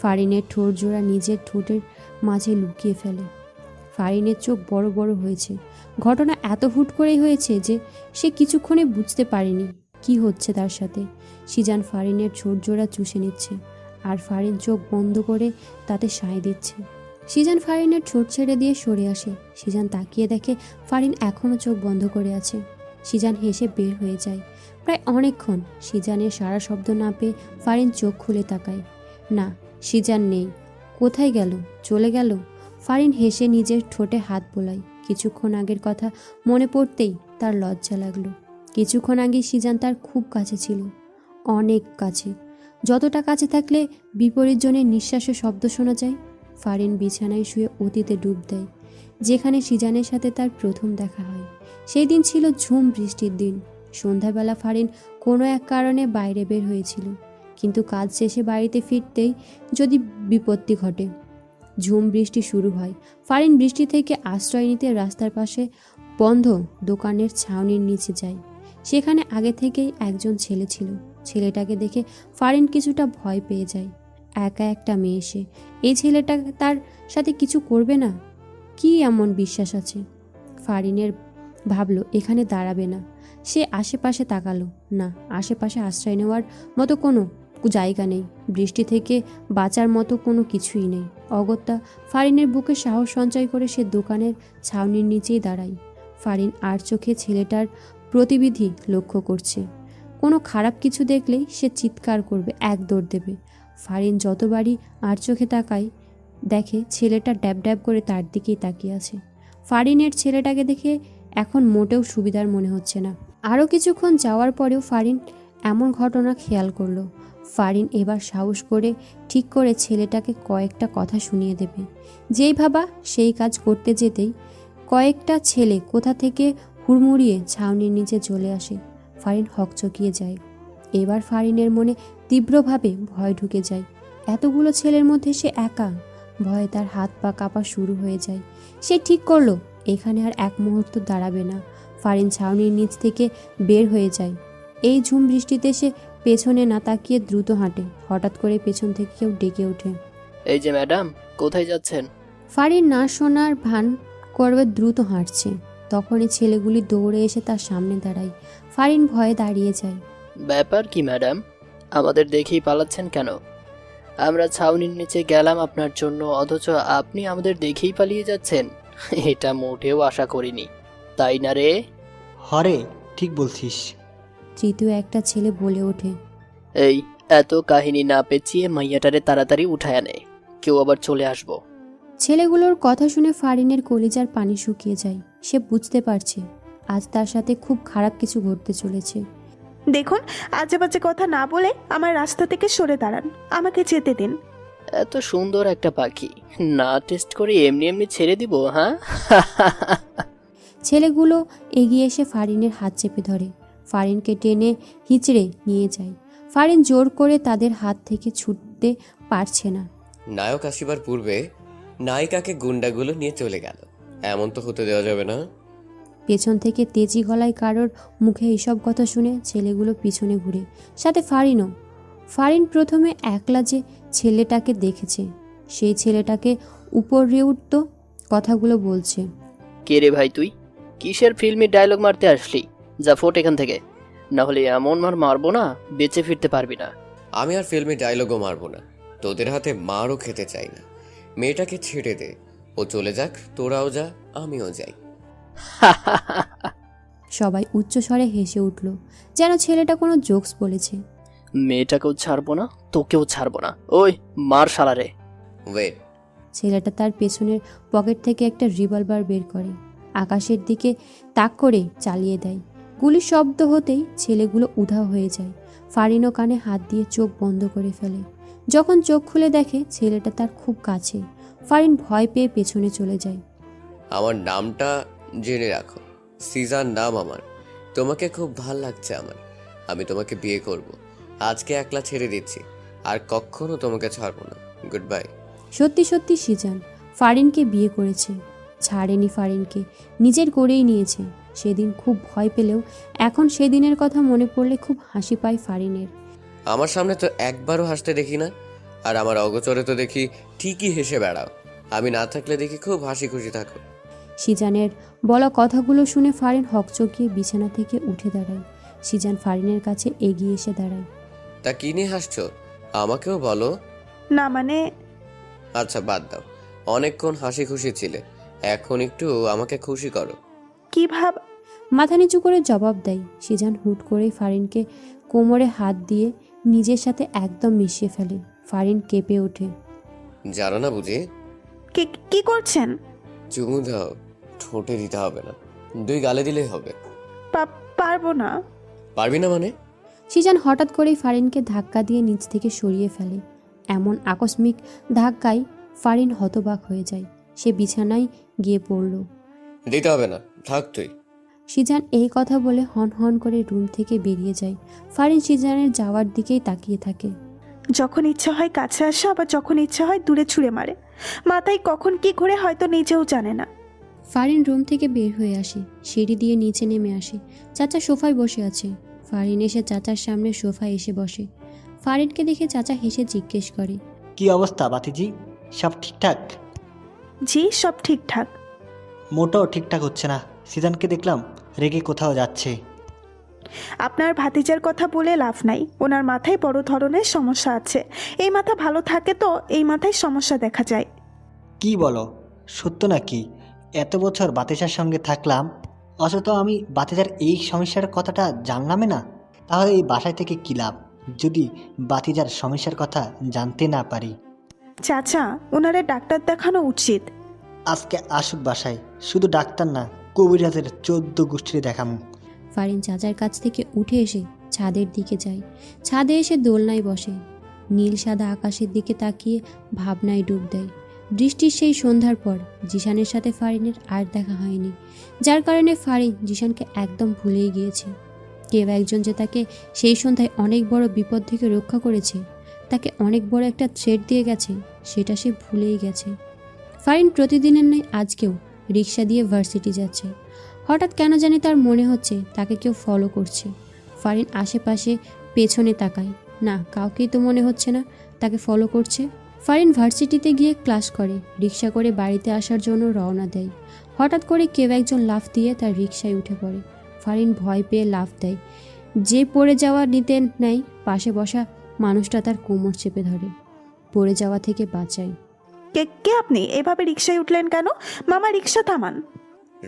ফারিনের ঠোঁট জোড়া নিজের ঠোঁটের মাঝে লুকিয়ে ফেলে। ফারিনের চোখ বড় বড় হয়েছে। ঘটনা এত হুট করেই হয়েছে যে সে কিছুক্ষণে বুঝতে পারেনি কি হচ্ছে তার সাথে। সিজান ফারিনের ঠোঁট জোড়া চুষে নিচ্ছে, আর ফারিন চোখ বন্ধ করে তাতে সায় দিচ্ছে। সিজান ফারিনের ঠোঁট ছেড়ে দিয়ে সরে আসে। সিজান তাকিয়ে দেখে ফারিন এখনও চোখ বন্ধ করে আছে। সিজান হেসে বের হয়ে যায়। প্রায় অনেকক্ষণ সিজানের সারা শব্দ না পেয়ে ফারিন চোখ খুলে তাকায়। না, সিজান নেই। কোথায় গেল? চলে গেল? ফারিন হেসে নিজের ঠোঁটে হাত বোলায়। কিছুক্ষণ আগের কথা মনে পড়তেই তার লজ্জা লাগলো। কিছুক্ষণ আগে সিজান তার খুব কাছে ছিল, অনেক কাছে, যতটা কাছে থাকলে বিপরীত জনের নিঃশ্বাসের শব্দ শোনা যায়। ফারিন বিছানায় শুয়ে অতীতে ডুব দেয়, যেখানে সিজানের সাথে তার প্রথম দেখা হয়। সেই দিন ছিল ঝুম বৃষ্টির দিন। সন্ধ্যাবেলা ফারিন কোনো এক কারণে বাইরে বের হয়েছিল, কিন্তু কাজ শেষে বাড়িতে ফিরতেই যদি বিপত্তি ঘটে। ঝুম বৃষ্টি শুরু হয়। ফারিন বৃষ্টি থেকে আশ্রয় নিতে রাস্তার পাশে বন্ধ দোকানের ছাউনির নিচে যায়। সেখানে আগে থেকেই একজন ছেলে ছিল। ছেলেটাকে দেখে ফারিন কিছুটা ভয় পেয়ে যায়। একা একটা মেয়ে সে, এই ছেলেটা তার সাথে কিছু করবে না? কি এমন বিশ্বাস আছে? ফারিনের ভাবলো এখানে দাঁড়াবে না। সে আশেপাশে তাকালো, না, আশেপাশে আশ্রয় নেওয়ার মতো কোনো জায়গা নেই। বৃষ্টি থেকে বাঁচার মতো কোনো কিছুই নেই। অগত্যা ফারিনের বুকে সাহস সঞ্চয় করে সে দোকানের ছাউনির নিচেই দাঁড়ায়। ফারিন আর চোখে ছেলেটার প্রতিবিধি লক্ষ্য করছে। কোনো খারাপ কিছু দেখলেই সে চিৎকার করবে, এক দৌড় দেবে। ফারিন যতবারই আর চোখে তাকায় দেখে ছেলেটা ড্যাব ড্যাব করে তার দিকেই তাকিয়ে আছে। ফারিনের ছেলেটাকে দেখে এখন মোটেও সুবিধার মনে হচ্ছে না। আরও কিছুক্ষণ যাওয়ার পরেও ফারিন এমন ঘটনা খেয়াল করলো। ফারিন এবার সাহস করে ঠিক করে ছেলেটাকে কয়েকটা কথা শুনিয়ে দেবে। যেই ভাবা সেই কাজ করতে যেতেই কয়েকটা ছেলে কোথা থেকে হুড়মুড়িয়ে ছাউনির নিচে চলে আসে। ফারিন হকচকিয়ে যায়। এবার ফারিনের মনে তীব্রভাবে ভয় ঢুকে যায়। এতগুলো ছেলের মধ্যে সে একা। ভয়ে তার হাত পা কাঁপা শুরু হয়ে যায়। সে ঠিক করলো এখানে আর এক মুহূর্ত দাঁড়াবে না। ফারিন ছাউনির নিচ থেকে বের হয়ে যায়। এই ঝুম বৃষ্টিতে সে পেছনে না তাকিয়ে দ্রুত হাঁটে। হঠাৎ করে পেছন থেকে কেউ ডেকে ওঠে। এই যে ম্যাডাম, কোথায় যাচ্ছেন? ফারিন না শোনার ভান করবে দ্রুত হাঁটছে। তখনই ছেলেগুলি দৌড়ে এসে তার সামনে দাঁড়ায়। ফারিন ভয়ে দাঁড়িয়ে যায়। ব্যাপার কি ম্যাডাম, আমাদের দেখেই পালাচ্ছেন কেন? আমরা ছাউনির নিচে গেলাম আপনার জন্য, অথচ আপনি আমাদের দেখেই পালিয়ে যাচ্ছেন। এটা মোটেও আশা করিনি, তাই না রে? হরে, ঠিক বলছিস। তৃতীয় একটা ছেলে বলে ওঠে। এই এত কাহিনী না পেঁচিয়ে মাইয়াটারে তাড়াতাড়ি উঠায় আনে, কেউ আবার চলে আসবো। ছেলেগুলোর কথা শুনে ফারিনের কলিজার পানি শুকিয়ে যায়। সে বুঝতে পারছে আজ তার সাথে খুব খারাপ কিছু ঘটতে চলেছে। দেখুন, আজে বাজে কথা না বলে আমার রাস্তা থেকে সরে দাঁড়ান, আমাকে যেতে দিন। এত সুন্দর একটা পাখি না টেস্ট করে এমনি এমনি ছেড়ে দিব? হ্যাঁ ছেলেগুলো এগিয়ে এসে ফারিনের হাত চেপে ধরে। ফারিনকে টেনে হিচড়ে নিয়ে যায়। ফারিন জোর করে তাদের হাত থেকে ছুটতে পারছে না। নায়ক আসিবার পূর্বে নায়িকাকে গুন্ডাগুলো নিয়ে চলে গেল, এমন তো হতে দেওয়া যাবে না। পেছন থেকে তেজি গলায় কারোর মুখে এইসব কথা শুনে ছেলেগুলো পিছনে ঘুরে, সাথে ফারিনও। ফারিন প্রথমে একলা যে ছেলেটাকে দেখেছে, সেই ছেলেটাকে উপরে উঠত কথাগুলো বলছে। কে রে ভাই তুই? কিসের ফিল্মি ডায়লগ মারতে আসলি? যা ফোট এখান থেকে, না হলে এমন মার মারবো না বেঁচে ফিরতে পারবি না। আমি আর ফিল্মে ডায়লগও মারবো না, তোদের হাতে মারও খেতে চাই না। মেয়েটাকে ছেড়ে দে, ও চলে যাক, তোরাও যা, আমিও যাই। সবাই উচ্চ স্বরে হেসে উঠল, যেন ছেলেটা কোনো জোকস বলেছে। মেয়েটাকেও ছাড়বো না, তোকেও ছাড়বো না। ওই মার শালারে। ওয়েট, ছেলেটা তার পেছনের পকেট থেকে একটা রিভলভার বের করে, আকাশের দিকে তাক করে চালিয়ে দেয়। গুলির শব্দ হতেই ছেলেগুলো উধাও হয়ে যায়। ফারিনও কানে হাত দিয়ে চোখ বন্ধ করে ফেলে। যখন চোখ খুলে দেখে ছেলেটা তার খুব কাছে, ফারিন ভয় পেয়ে পেছনে চলে যায়। আমার নামটা জেনে রাখো, সিজান নাম আমার। তোমাকে খুব ভাল লাগছে আমার, আমি তোমাকে বিয়ে করব। আজকে একলা ছেড়ে দিচ্ছি, আর কখনো তোমাকে ছাড়বো না। Good bye. সত্যি সত্যি সিজান ফারিনকে বিয়ে করেছে, ছাড়েনি ফারিনকে, নিজের করেই নিয়েছে। সেদিন খুব ভয় পেলেও এখন সেদিনের কথা মনে পড়লে খুব হাসি পায় ফারিনের। আমার সামনে তো একবারও হাসতে দেখি না, আর আমার অগোচরে তো দেখি ঠিকই হেসে বেড়াও। আমি না থাকলে দেখি খুব হাসি খুশি থাকো। সিজানের বলা কথাগুলো শুনে ফারিন হকচকিয়ে বিছানা থেকে উঠে দাঁড়ায়। সিজান ফারিনের কাছে এগিয়ে এসে দাঁড়ায়। তা কি নিয়ে হাসছো, আমাকেও বলো। না মানে, আচ্ছা বাদ দাও, অনেকক্ষণ হাসি খুশি ছিলে, এখন একটু আমাকে খুশি করো। কি ভাব? মাথা নিচু করে জবাব দেয়। সিজান হুট করে ফারিনকে কোমরে হাত দিয়ে নিজের সাথে একদম মিশিয়ে ফেলে। ফারিন কেঁপে ওঠে। জানো না বুঝি? কি করছেন? চুমু দাও, ঠোঁটে দিতে হবে না, 2 গালে দিলেই হবে। পারবো না। পারবি না মানে? সিজান হঠাৎ করেই ফারিনকে ধাক্কা দিয়ে নিচ থেকে সরিয়ে ফেলে। এমন আকস্মিক ধাক্কায় ফারিন হতবাক হয়ে যায়। সে বিছানায় গিয়ে পড়ল। দিতে হবে না, থাক তুই। সিজান এই কথা বলে হন হন করে রুম থেকে বেরিয়ে যায়। ফারিন সিজানের যাওয়ার দিকেই তাকিয়ে থাকে। যখন ইচ্ছা হয় কাছে আসে, আবার যখন ইচ্ছা হয় দূরে ছুঁড়ে মারে। মাথায় কখন কি ঘুরে হয়তো নিজেও জানে না। ফারিন রুম থেকে বের হয়ে আসে, সিঁড়ি দিয়ে নিচে নেমে আসে। চাচা সোফায় বসে আছে। ফারিন এসে চাচার সামনে সোফায় এসে বসে। ফারিনকে দেখে চাচা হেসে জিজ্ঞেস করে, কি অবস্থা বাতিজি, সব ঠিকঠাক? জি, সব ঠিকঠাক। মোটেও ঠিকঠাক হচ্ছে না। সিজানকে দেখলাম রেগে কোথাও যাচ্ছে। আপনার ভাতিজার কথা বলে লাভ নাই, ওনার মাথায় বড় ধরনের সমস্যা আছে। এই মাথা ভালো থাকে তো এই মাথায় সমস্যা দেখা যায়। কি বলো, সত্য নাকি? এত বছর বাতিজার সঙ্গে থাকলাম, অথচ আমি বাতিজার এই সমস্যার কথাটা জানলামই না। তাহলে এই বাসায় থেকে কী লাভ যদি বাতিজার সমস্যার কথা জানতে না পারি? চাচা, ওনারে ডাক্তার দেখানো উচিত। আজকে আসুক বাসায়, শুধু ডাক্তার না, কবিরাজের 14 গোষ্ঠীর দেখামু। ফারিন চাচার কাছ থেকে উঠে এসে ছাদের দিকে যায়। ছাদে এসে দোলনায় বসে। নীল সাদা আকাশের দিকে তাকিয়ে ভাবনায় ডুব দেয়। বৃষ্টির সেই সন্ধ্যার পর জিশানের সাথে ফারিনের আর দেখা হয়নি, যার কারণে ফারিন জিশানকে একদম ভুলেই গিয়েছে। কেউ একজন যে তাকে সেই সন্ধ্যায় অনেক বড় বিপদ থেকে রক্ষা করেছে, তাকে অনেক বড় একটা থ্রেট দিয়ে গেছে, সেটা সে ভুলেই গেছে। ফারিন প্রতিদিনের ন্যায় আজকেও রিক্সা দিয়ে ভার্সিটি যাচ্ছে। হঠাৎ কেন জানি তার মনে হচ্ছে তাকে কেউ ফলো করছে। ফারিন আশেপাশে পেছনে তাকায়, না, কাউকেই তো মনে হচ্ছে না তাকে ফলো করছে। ফারিন ভার্সিটিতে গিয়ে ক্লাস করে রিক্সা করে বাড়িতে আসার জন্য রওনা দেয়। হঠাৎ করে কেউ একজন লাফ দিয়ে তার রিক্সায় উঠে পড়ে। ফারিন ভয় পেয়ে লাফ দেয়। যে পড়ে যাওয়া নিতে নেয়, পাশে বসা মানুষটা তার কোমর চেপে ধরে, পড়ে যাওয়া থেকে বাঁচায়। কে কে আপনি? এভাবে রিক্সায় উঠলেন কেন? মামা, রিক্সা থামান।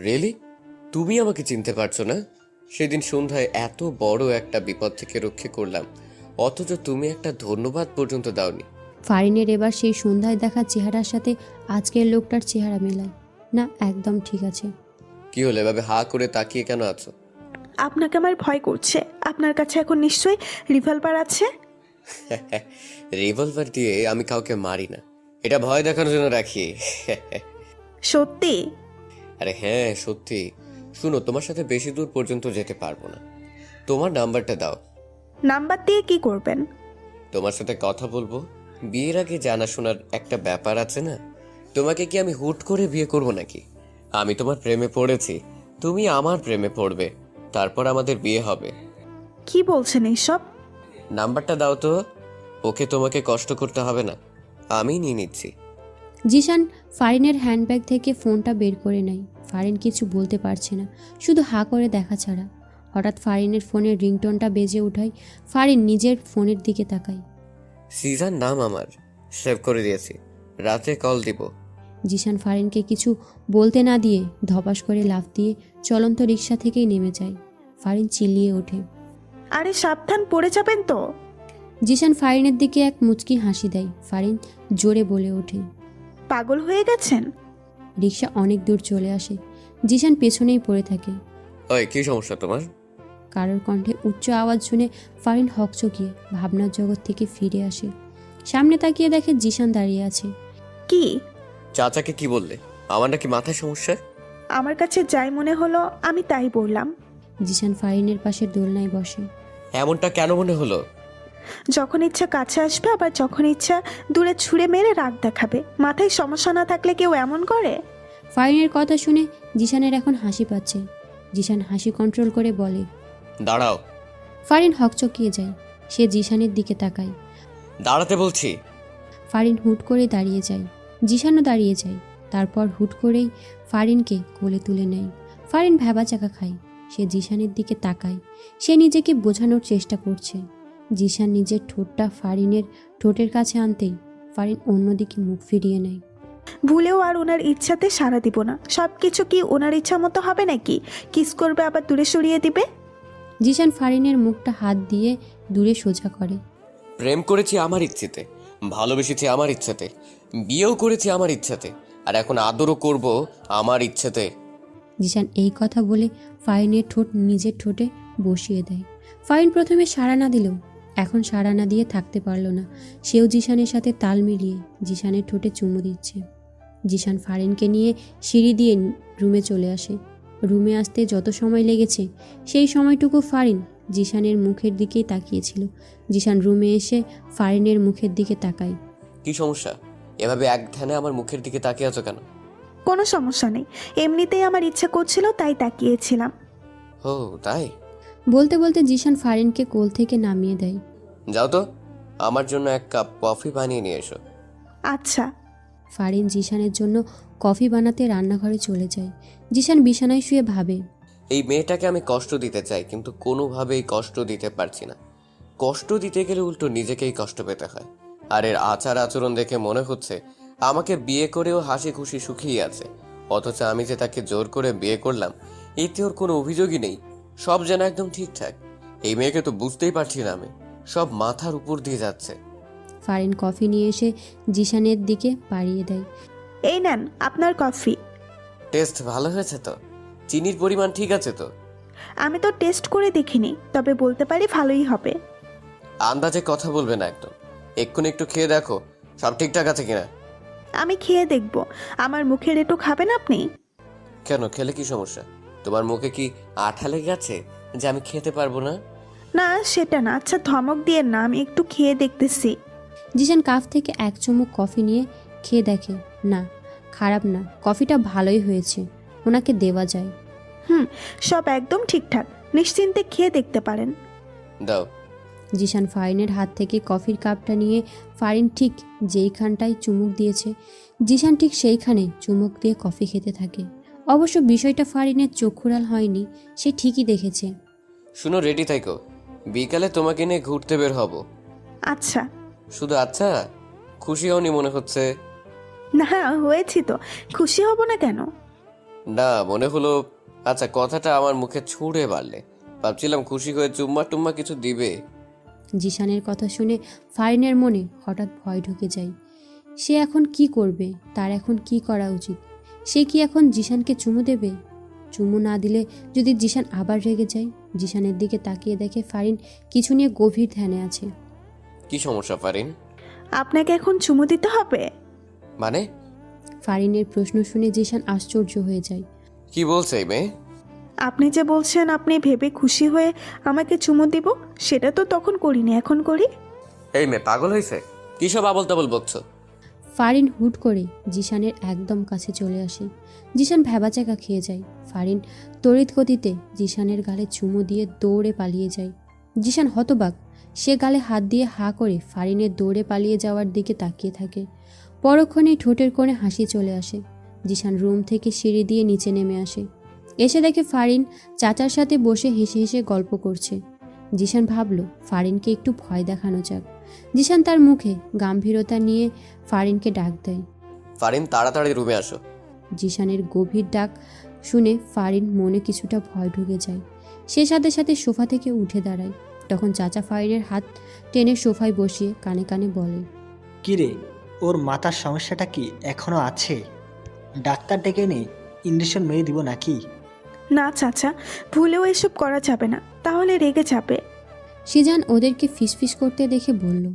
রিয়েলি? তুমি আমাকে চিনতে পারছো না? সেদিন সন্ধ্যায় এত বড় একটা বিপদ থেকে রক্ষা করলাম, অথচ তুমি একটা ধন্যবাদ পর্যন্ত দাওনি। ফারিনের এবার সেই সন্ধ্যায় দেখা চেহারার সাথে আজকের লোকটার চেহারা মেলায় না, একদম ঠিক আছে। কি হলো, এভাবে হা করে তাকিয়ে কেন আছো? আপনাকে আমার ভয় করছে। আপনার কাছে এখন নিশ্চয়ই রিভলভার আছে। রিভলভার দিয়ে আমি কাউকে মারি না, এটা ভয় দেখানোর জন্য রাখি। সত্যি? আরে হ্যাঁ, সত্যি। শুনো, তোমার সাথে বেশি দূর পর্যন্ত যেতে পারবো না। তোমার নাম্বারটা দাও। নাম্বার দিয়ে কি করবেন? তোমার সাথে কথা বলবো। বিয়ের আগে জানাশোনার একটা ব্যাপার আছে না? তোমাকে কি আমি হুট করে বিয়ে করব নাকি? আমি তোমার প্রেমে পড়েছি, তুমি আমার প্রেমে পড়বে, তারপর আমাদের বিয়ে হবে। কি বলছেন এইসব? নাম্বারটা দাও তো। ওকে, তোমাকে কষ্ট করতে হবে না, আমি নিয়ে নিচ্ছি। জিশান ফারিনের হ্যান্ডব্যাগ থেকে ফোনটা বের করে নেয়। ফারিন কিছু বলতে পারছে না, শুধু হা করে দেখা ছাড়া। হঠাৎ ফারিনের ফোনের রিংটোনটা বেজে ওঠায়। ফারিন নিজের ফোনের দিকে তাকায়। সিজান নাম আমার, সেভ করে দিয়েছি, রাতে কল দিব। জিশান ফারিনকে কিছু বলতে না দিয়ে ধপাস করে লাফ দিয়ে চলন্ত রিক্সা থেকেই নেমে যায়। ফারিন চিল্লিয়ে ওঠে। আরে সাবধান, পড়ে যাবেন তো। জিশান ফারিনের দিকে এক মুচকি হাসি দেয়। ফারিন জোরে বলে ওঠে, পাগল হয়ে গেছেন? রিক্সা অনেক দূর চলে আসে। জিশান পেছনেই পড়ে থাকে। ওই, কি সমস্যা তোমার? কারোর কণ্ঠে উচ্চ আওয়াজ শুনে ফারিন হকচকিয়ে ভাবনার জগৎ থেকে ফিরে আসে। সামনে তাকিয়ে দেখে জিশান দাঁড়িয়ে আছে। কি? চাচাকে কি বললে? আমার নাকি মাথায় সমস্যা? আমার কাছে যাই মনে হলো আমি তাই বললাম। জিশান ফারিনের পাশে দোলনায় বসে। এমনটা কেন মনে হলো? যখন ইচ্ছা কাছে আসবে, আবার যখন ইচ্ছা দূরে ছুঁড়ে মেরে রাগ দেখাবে। মাথায় সমস্যা না থাকলে কেউ এমন করে? ফারিনের কথা শুনে জিশানের এখন হাসি পাচ্ছে। জিশান হাসি কন্ট্রোল করে বলে, দাঁড়াও। ফারিন হকচকিয়ে যায়। সে জিশানের দিকে তাকায়। দাঁড়াতে বলছি। ফারিন হুট করে দাঁড়িয়ে যায়। জিশানও দাঁড়িয়ে যায়। তারপর হুট করেই ফারিনকে কোলে তুলে নেয়। ফারিন ভ্যাবাচাকা খায়। সে জিশানের দিকে তাকায়। সে নিজেকে বোঝানোর চেষ্টা করছে। জিশান নিজের ঠোঁটটা ফারিনের ঠোঁটের কাছে আনতেই ফারিন অন্যদিকে মুখ ফিরিয়ে নেয়। ভুলেও আর ওনার ইচ্ছাতে সাড়া দিব না। সব কিছু কি ওনার ইচ্ছা মতো হবে নাকি? কিস করবে আবার দূরে সরিয়ে দিবে? জিশান ফারিনের মুখটা হাত দিয়ে দূরে সোজা করে। প্রেম করেছি আমার ইচ্ছেতে, ভালোবেসেছি আমার ইচ্ছেতে, বিয়েও করেছি আমার ইচ্ছেতে, আর এখন আদরও করব আমার ইচ্ছেতে। জিশান এই কথা বলে ফারিনের ঠোঁট নিজের ঠোঁটে বসিয়ে দেয়। ফারিন প্রথমে সাড়া না দিলেও এখন সাড়া না দিয়ে থাকতে পারল না। সেও জিশানের সাথে তাল মিলিয়ে জিশানের ঠোঁটে চুমু দিচ্ছে। জিশান ফারিনকে নিয়ে সিঁড়ি দিয়ে রুমে চলে আসে। রুমে আসতে যত সময় লেগেছে সেই সময়টুকু ফারিন জিশানের মুখের দিকেই তাকিয়েছিল। জিশান রুমে এসে ফারিনের মুখের দিকে তাকায়। কি সমস্যা? এভাবে এক ধ্যানে আমার মুখের দিকে তাকিয়ে আছো কেন? কোনো সমস্যা নেই, এমনিতেই আমার ইচ্ছা করছিল তাই তাকিয়েছিলাম। ও তাই? বলতে বলতে জিশান ফারিনকে কোল থেকে নামিয়ে দেয়। যাও তো, আমার জন্য এক কাপ কফি বানিয়ে নিয়ে এসো। আচ্ছা। ফারিন জিশানের জন্য কফি বানাতে রান্নাঘরে চলে যায়। জিশান বিছানায় শুয়ে ভাবে, এই মেয়েটাকে আমি কষ্ট দিতে চাই, কিন্তু কোনোভাবেই কষ্ট দিতে পারছি না। কষ্ট দিতে গেলে উল্টো নিজেকেই কষ্ট পেতে হয়। আর এর আচার আচরণ দেখে মনে হচ্ছে আমাকে বিয়ে করেও হাসি খুশি সুখী আছে, অথচ আমি যে তাকে জোর করে বিয়ে করলাম এতে ওর কোনো অভিযোগই নেই। সব যেন একদম ঠিকঠাক। এই মেয়েকে তো বুঝতেই পারছি না আমি, সব মাথার উপর দিয়ে যাচ্ছে। ফারিন কফি নিয়ে এসে জিশানের দিকে বাড়িয়ে দেয়। এই নেন আপনার কফি। টেস্ট ভালো হয়েছে তো? চিনির পরিমাণ ঠিক আছে তো? আমি তো টেস্ট করে দেখিনি, তবে বলতে পারি ভালোই হবে। আন্দাজে কথা বলবে না একদম। এক্ষুনি একটু খেয়ে দেখো সব ঠিকঠাক আছে কিনা। আমি খেয়ে দেখব। আমার মুখের একটু খাবেন আপনি? কেন, খেলে কি সমস্যা? তোমার মুখে কি আঠা লেগে আছে যে আমি খেতে পারবো না? না সেটা না, আচ্ছা ধমক দিয়ে না, আমি একটু খেয়ে দেখতেছি। জিশান কাপ থেকে এক চুমুক কফি নিয়ে খেয়ে দেখে, না খারাপ না, কফিটা ভালোই হয়েছে, ওনাকে দেওয়া যায়। সব একদম ঠিকঠাক, নিশ্চিন্তে খেয়ে দেখতে পারেন। দাও। জিশান ফারিনের হাত থেকে কফির কাপটা নিয়ে ফারিন ঠিক যেইখানটায় চুমুক দিয়েছে জিশান ঠিক সেইখানে চুমুক দিয়ে কফি খেতে থাকে। অবশ্য বিষয়টা ফারিনের চক্ষুরাল হয়নি, সে ঠিকই দেখেছে। শুনো, রেডি থাকো, বিকালে তোমাকে নিয়ে ঘুরতে বের হব। আচ্ছা। শুধু আচ্ছা? খুশি হওনি মনে হচ্ছে। না হয়েছি তো, খুশি হব না কেন? না মনে হলো। আচ্ছা, কথাটা আমার মুখে ছুঁড়ে বাড়লে, ভাবছিলাম খুশি হয়ে চুম্মা টুম্মা কিছু দিবে। জিশানের কথা শুনে ফারিনের মনে হঠাৎ ভয় ঢুকে যায়। সে এখন কি করবে, তার এখন কি করা উচিত? সে কি এখন জিশানকে চুমু দেবে? চুমু না দিলে যদি জিশান আবার রেগে যায়? জিশানের দিকে তাকিয়ে দেখে ফারিন কিছু নিয়ে গভীর ধ্যানে আছে। কি সমস্যা ফারিন? আপনাকে এখন চুমু দিতে হবে? মানে? ফারিনের প্রশ্ন শুনে জিশান আশ্চর্য হয়ে যায়। কি বলছে এই মেয়ে? আপনি যে বলছেন আপনি ভেবে খুশি হয়ে আমাকে চুমু দিব, সেটা তো তখন করিনি, এখন করি। এই মেয়ে পাগল হয়েছে? কি সব আবল তাবল বকছো? ফারিন হুট করে জিশানের একদম কাছে চলে আসে। জিশান ভ্যাবাচাকা খেয়ে যায়। ফারিন তড়িৎ গতিতে জিশানের গালে চুমু দিয়ে দৌড়ে পালিয়ে যায়। জিশান হতবাক, সে গালে হাত দিয়ে হা করে ফারিনের দৌড়ে পালিয়ে যাওয়ার দিকে তাকিয়ে থাকে। পরক্ষণেই ঠোঁটের কোণে হাসি চলে আসে। জিশান রুম থেকে সিঁড়ি দিয়ে নিচে নেমে আসে। এসে দেখে ফারিন চাচার সাথে বসে হেসে হেসে গল্প করছে। জিশান ভাবল ফারিনকে একটু ভয় দেখানো যাক। জিশান তার মুখে গাম্ভীরতা নিয়ে ফারিনকে ডাক দেয়। ফারিন, তাড়াতাড়ি রুমে আসো। জিশানের গভীর ডাক শুনে ফারিন মনে কিছুটা ভয় ঢুকে যায়। সে সাথে সাথে সোফা থেকে উঠে দাঁড়ায়। তখন চাচা ফারিনের হাত টেনে সোফায় বসিয়ে কানে কানে বলে, কিরে, ওর মাথার সমস্যাটা কি এখনো আছে? ডাক্তার ডেকে নে, ইঞ্জেকশন মেরে দিব নাকি? না চাচা, ভুলেও এসব করা যাবে না, তাহলে রেগে যাবে। সিজান ওদেরকে ফিসফিস করতে দেখে বলল,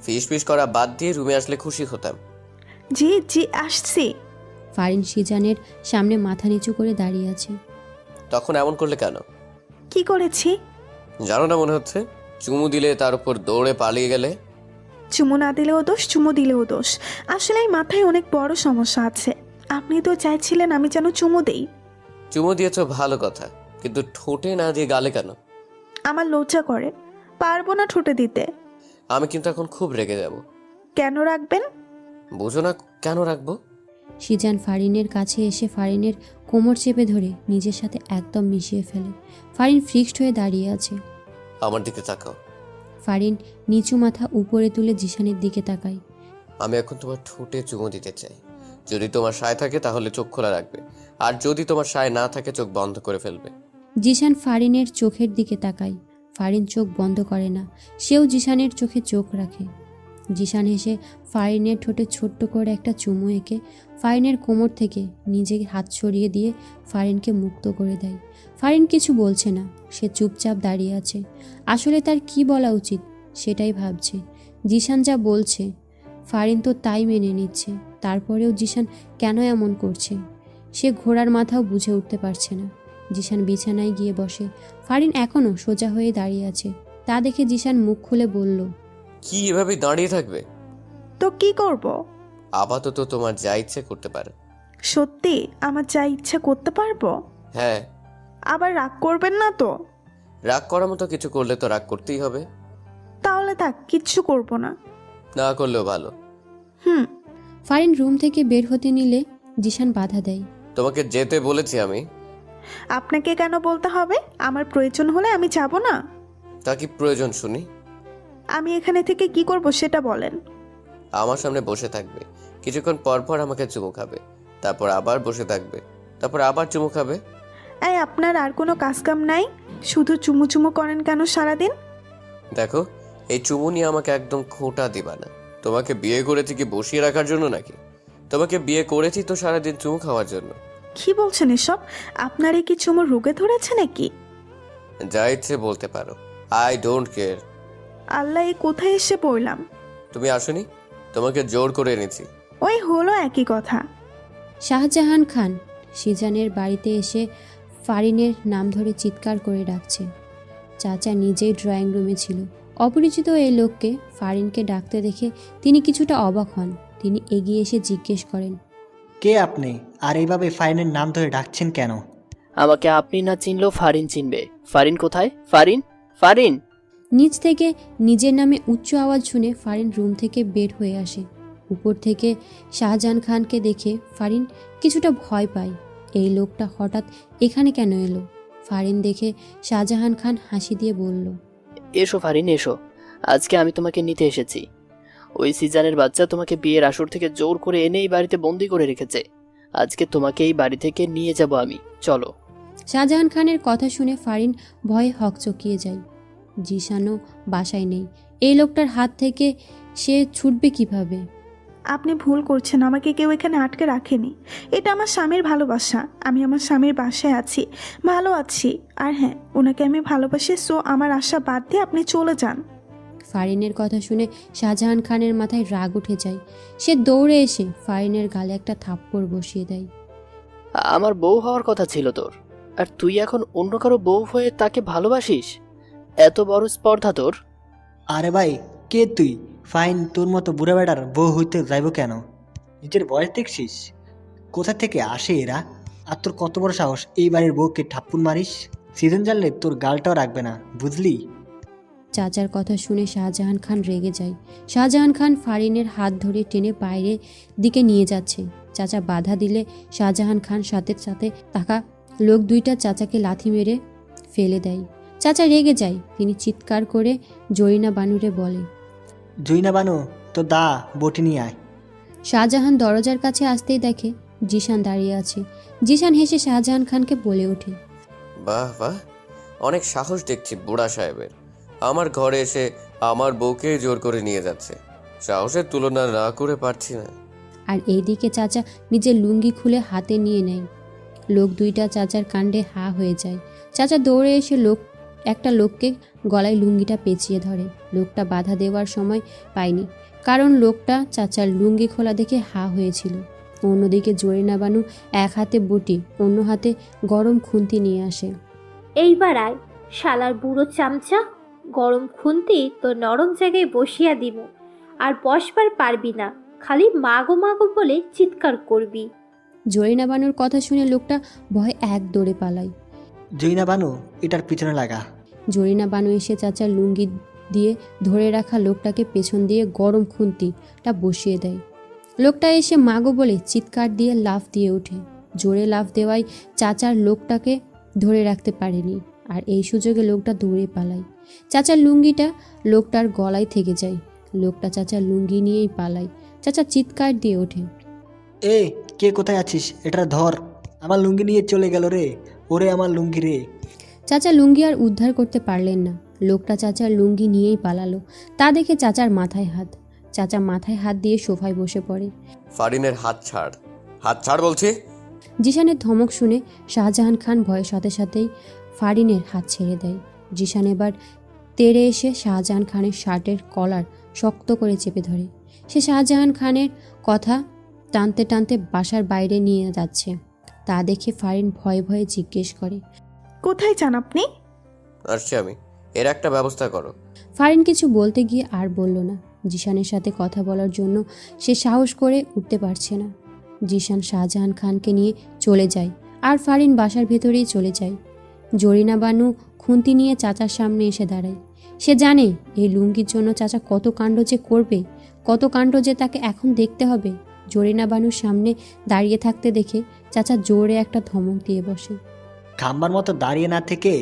ফিস ফিস করা বাদ দিয়ে রুমে আসলে খুশি হতাম। জি জি আসছি। ফারিন সিজানের সামনে মাথা নিচু করে দাঁড়িয়ে আছে। তখন এমন করলে কেন? কি করেছি? জানো না মনে হচ্ছে? চুমু দিলে তার উপর দৌড়ে পালিয়ে গেলে। চুমু না দিলেও দোষ, চুমু দিলেও দোষ। আসলে এই মাথায় অনেক বড় সমস্যা আছে। আপনি তো চাইছিলেন আমি যেন চুমু দেই। চুমু দিয়েছ ভালো কথা, কিন্তু ঠোঁটে না দিয়ে গালে কেন? আমার লজ্জা করে, পারবো না ঠোঁটে দিতে। আমি কিন্তু এখন খুব রেগে যাব। কেন রাখবেন? বুঝো না কেন রাখবো? সিজান ফারিনের কাছে এসে ফারিনের কোমর চেপে ধরে নিজের সাথে একদম মিশিয়ে ফেলে। ফারিন ফিক্সড হয়ে দাঁড়িয়ে আছে। আমার দিকে তাকাও। ফারিন নিচু মাথা উপরে তুলে জিশানের দিকে তাকায়। আমি এখন তোমার ঠোঁটে চুমু দিতে চাই। যদি তোমার সায় থাকে তাহলে চোখ খোলা রাখবে, আর যদি তোমার সায় না থাকে চোখ বন্ধ করে ফেলবে। জিশান ফারিনের চোখের দিকে তাকায়। ফারিন চোখ বন্ধ করে না, সেও জিশানের চোখে চোখ রাখে। জিশান হেসে ফারিনের ঠোঁটে ছোট্ট করে একটা চুমু এঁকে ফারিনের কোমর থেকে নিজে হাত সরিয়ে দিয়ে ফারিনকে মুক্ত করে দেয়। ফারিন কিছু বলছে না, সে চুপচাপ দাঁড়িয়ে আছে। আসলে তার কি বলা উচিত সেটাই ভাবছে। জিশান যা বলছে ফারিন তো তাই মেনে নিচ্ছে, তারপরেও জিশান কেন এমন করছে সে ঘোড়ার মাথাও বুঝে উঠতে পারছে না। জিশান বিছানায় গিয়ে বসে। ফারিন এখনও সোজা হয়ে দাঁড়িয়ে আছে। তা দেখে জিশান মুখ খুলে বলল, কি এভাবে দাঁড়িয়ে থাকবে? তো কি করব? আপাতত তোমার যা ইচ্ছে করতে পারে। সত্যি আমার যা ইচ্ছা করতে পারবো? হ্যাঁ। আবার রাগ করবেন না তো? রাগ করার মতো কিছু করলে তো রাগ করতেই হবে। তাহলে থাক, কিচ্ছু করব না। না করলেও ভালো। ফারিন রুম থেকে বের হতে নিলে জিশান বাধা দেয়। তোমাকে যেতে বলেছি আমি। আপনাকে কেন বলতে হবে? আমার প্রয়োজন হলে আমি যাব না। তা কি প্রয়োজন শুনি? আমি এখানে থেকে কি করব সেটা বলেন। আমার সামনে বসে থাকবে, কিছুক্ষণ পর পর আমাকে চুমু খাবে, তারপর আবার বসে থাকবে, তারপর আবার চুমু খাবে। এই আপনার আর কোনো কাজ কাম নাই? শুধু চুমু চুমু করেন কেন সারাদিন? দেখো, এই চুমু নিয়ে আমাকে একদম খোঁটা দিবা না। তোমাকে বিয়ে করেছি কি বসিয়ে রাখার জন্য নাকি? তোমাকে বিয়ে করেছি তো সারাদিন চুমু খাওয়ার জন্য। কি বলছেন এসব? আপনার কি চুমু রোগে ধরেছে নাকি? যা ইচ্ছে বলতে পারো, আই ডোন্ট কেয়ার। আল্লাহ, এ কোথায় এসে পড়লাম? তুমি আসোনি, তোমাকে জোর করে এনেছি। ওই হলো একই কথা। শাহজাহান খান সিজানের বাড়িতে এসে ফারিনের নাম ধরে চিৎকার করে ডাকছে। চাচা নিজেই ড্রয়িং রুমে ছিল। অপরিচিত এই লোককে ফারিনকে ডাকতে দেখে তিনি কিছুটা অবাক হন। তিনি এগিয়ে এসে জিজ্ঞেস করেন, কে আপনি, আর এইভাবে ফারিনের নাম ধরে ডাকছেন কেন? আমাকে আপনি না চিনলেও ফারিন চিনবে। ফারিন কোথায়? ফারিন, ফারিন। নিচ থেকে নিজের নামে উচ্চ আওয়াজ শুনে ফারিন রুম থেকে বের হয়ে আসে। উপর থেকে শাহজাহান খানকে দেখে ফারিন কিছুটা ভয় পায়। এই লোকটা হঠাৎ এখানে কেন এলো? ফারিন দেখে শাহজাহান খান হাসি দিয়ে বলল, এসো ফারিন, এসো। আজকে আমি তোমাকে নিতে এসেছি। ওই সিজানের বাচ্চা তোমাকে বিয়ের আসর থেকে জোর করে এনে এই বাড়িতে বন্দি করে রেখেছে। আজকে তোমাকে এই বাড়ি থেকে নিয়ে যাব আমি, চলো। শাহজাহান খানের কথা শুনে ফারিন ভয়ে হকচকিয়ে যায়। জিশানও বাসায় নেই। এই লোকটার হাত থেকে সে ছুটবে কিভাবে? আপনি ভুল করছেন, আমাকে কেউ এখানে আটকে রাখেনি। এটা আমার স্বামীর ভালোবাসা। আমি আমার স্বামীর বাসায় আছি, ভালো আছি। আর হ্যাঁ, ওনাকে আমি ভালোবাসি, সো আমার আশা বাদ দিয়ে আপনি চলে যান। ফারিনের কথা শুনে শাহজাহান খানের মাথায় রাগ উঠে যায়। সে দৌড়ে এসে ফারিনের গালে একটা থাপ্পড় বসিয়ে দেয়। আমার বউ হওয়ার কথা ছিল তোর, আর তুই এখন অন্য কারো বউ হয়ে তাকে ভালোবাসিস? এত বড় স্পর্ধা তোর! আরে ভাই, কে তুই? ফাইন, তোর মতো বুড়া বেটার বউ হইতে যাইব কেন? নিজের বয়স দেখছিস? কোথা থেকে আসে এরা? আর তোর কত বড় সাহস এই বাড়ির বউকে ঠাপ্পুন মারিস? সিজন জানলে তোর গালটাও রাখবে না, বুঝলি? চাচার কথা শুনে শাহজাহান খান রেগে যায়। শাহজাহান খান ফারিনের হাত ধরে টেনে বাইরে দিকে নিয়ে যাচ্ছে। চাচা বাধা দিলে শাহজাহান খান সাথে সাথে থাকা লোক দুইটা চাচাকে লাথি মেরে ফেলে দেয়। চাচা রেগে যায়। তিনি চিৎকার করে জরিনা বানুরে বলে, জুইনা বানু, তো দা বটি নিয়ে আয়। শাহজাহান দরজার কাছে আসতেই দেখে জিশান দাঁড়িয়ে আছে। জিশান হেসে শাহজাহান খানকে বলে ওঠে, বাহ বাহ, অনেক সাহস দেখছি বুড়া সাহেবের। আমার ঘরে এসে আমার বউকে জোর করে নিয়ে যাচ্ছে। সাহসের তুলনা না করে পারছি না। আর এইদিকে চাচা নিজের লুঙ্গি খুলে হাতে নিয়ে নেয়। লোক দুইটা চাচার কাণ্ডে হা হয়ে যায়। চাচা দৌড়ে এসে একটা লোককে গলায় লুঙ্গিটা পেঁচিয়ে ধরে। লোকটা বাধা দেওয়ার সময় পায়নি, কারণ লোকটা চাচার লুঙ্গি খোলা দেখে হা হয়েছিল। অন্যদিকে জরিনা বানু এক হাতে বটি, অন্য হাতে গরম খুন্তি নিয়ে আসে। এইবার আয় শালার বুড়ো চামচা, গরম খুন্তি তো নরম জায়গায় বসিয়া দিব, আর বসবার পারবি না, খালি মাগো মাগো বলে চিৎকার করবি। জরিনা বানুর কথা শুনে লোকটা ভয়ে এক দৌড়ে পালায়। জুইনা বানু, এটার পিছনে লাগা। জরিনা বানু এসে চাচার লুঙ্গি দিয়ে ধরে রাখা লোকটাকে পেছন দিয়ে গরম খুন্তিটা বসিয়ে দেয়। লোকটা এসে মাগো বলে চিৎকার দিয়ে লাফ দিয়ে ওঠে। জোরে লাফ দেওয়ায় চাচার লোকটাকে ধরে রাখতে পারেনি, আর এই সুযোগে লোকটা দৌড়ে পালায়। চাচার লুঙ্গিটা লোকটার গলায় থেকে যায়। লোকটা চাচার লুঙ্গি নিয়েই পালায়। চাচা চিৎকার দিয়ে ওঠে, এ, কে কোথায় আছিস? এটা ধর। আমার লুঙ্গি নিয়ে চলে গেল রে। ওরে আমার লুঙ্গি রে। চাচা লুঙ্গি আর উদ্ধার করতে পারলেন না। লোকটা চাচার লুঙ্গি নিয়েই পালালো। তা দেখে চাচার মাথায় হাত। চাচা মাথায় হাত দিয়ে সোফায় বসে পড়ে। ফারিনের হাত ছাড়, হাত ছাড় বলছি। জিশানের ধমক শুনে শাহজাহান খান ভয়ের সাথে সাথেই ফারিনের হাত ছেড়ে দেয়। জিশান এবার তেড়ে এসে শাহজাহান খানের শার্টের কলার শক্ত করে চেপে ধরে। সে শাহজাহান খানের কথা টানতে টানতে বাসার বাইরে নিয়ে যাচ্ছে। তা দেখে ফারিন ভয়ে ভয়ে জিজ্ঞেস করে, কোথায় যান আপনি? আসছি আমি, এর একটা ব্যবস্থা করো। ফারিন কিছু বলতে গিয়ে আর বলল না। জিশানের সাথে কথা বলার জন্য সে সাহস করে উঠতে পারছে না। জিশান শাহজাহান খানকে নিয়ে চলে যায়, আর ফারিন বাসার ভেতরেই চলে যায়। জরিনা বানু খুন্তি নিয়ে চাচার সামনে এসে দাঁড়ায়। সে জানে এই লুঙ্গির জন্য চাচা কত কাণ্ড যে করবে, কত কাণ্ড যে তাকে এখন দেখতে হবে। জরিনা বানুর সামনে দাঁড়িয়ে থাকতে দেখে চাচা জোরে একটা ধমক দিয়ে বসে। খাম্বার মতো দাঁড়িয়ে না থেকে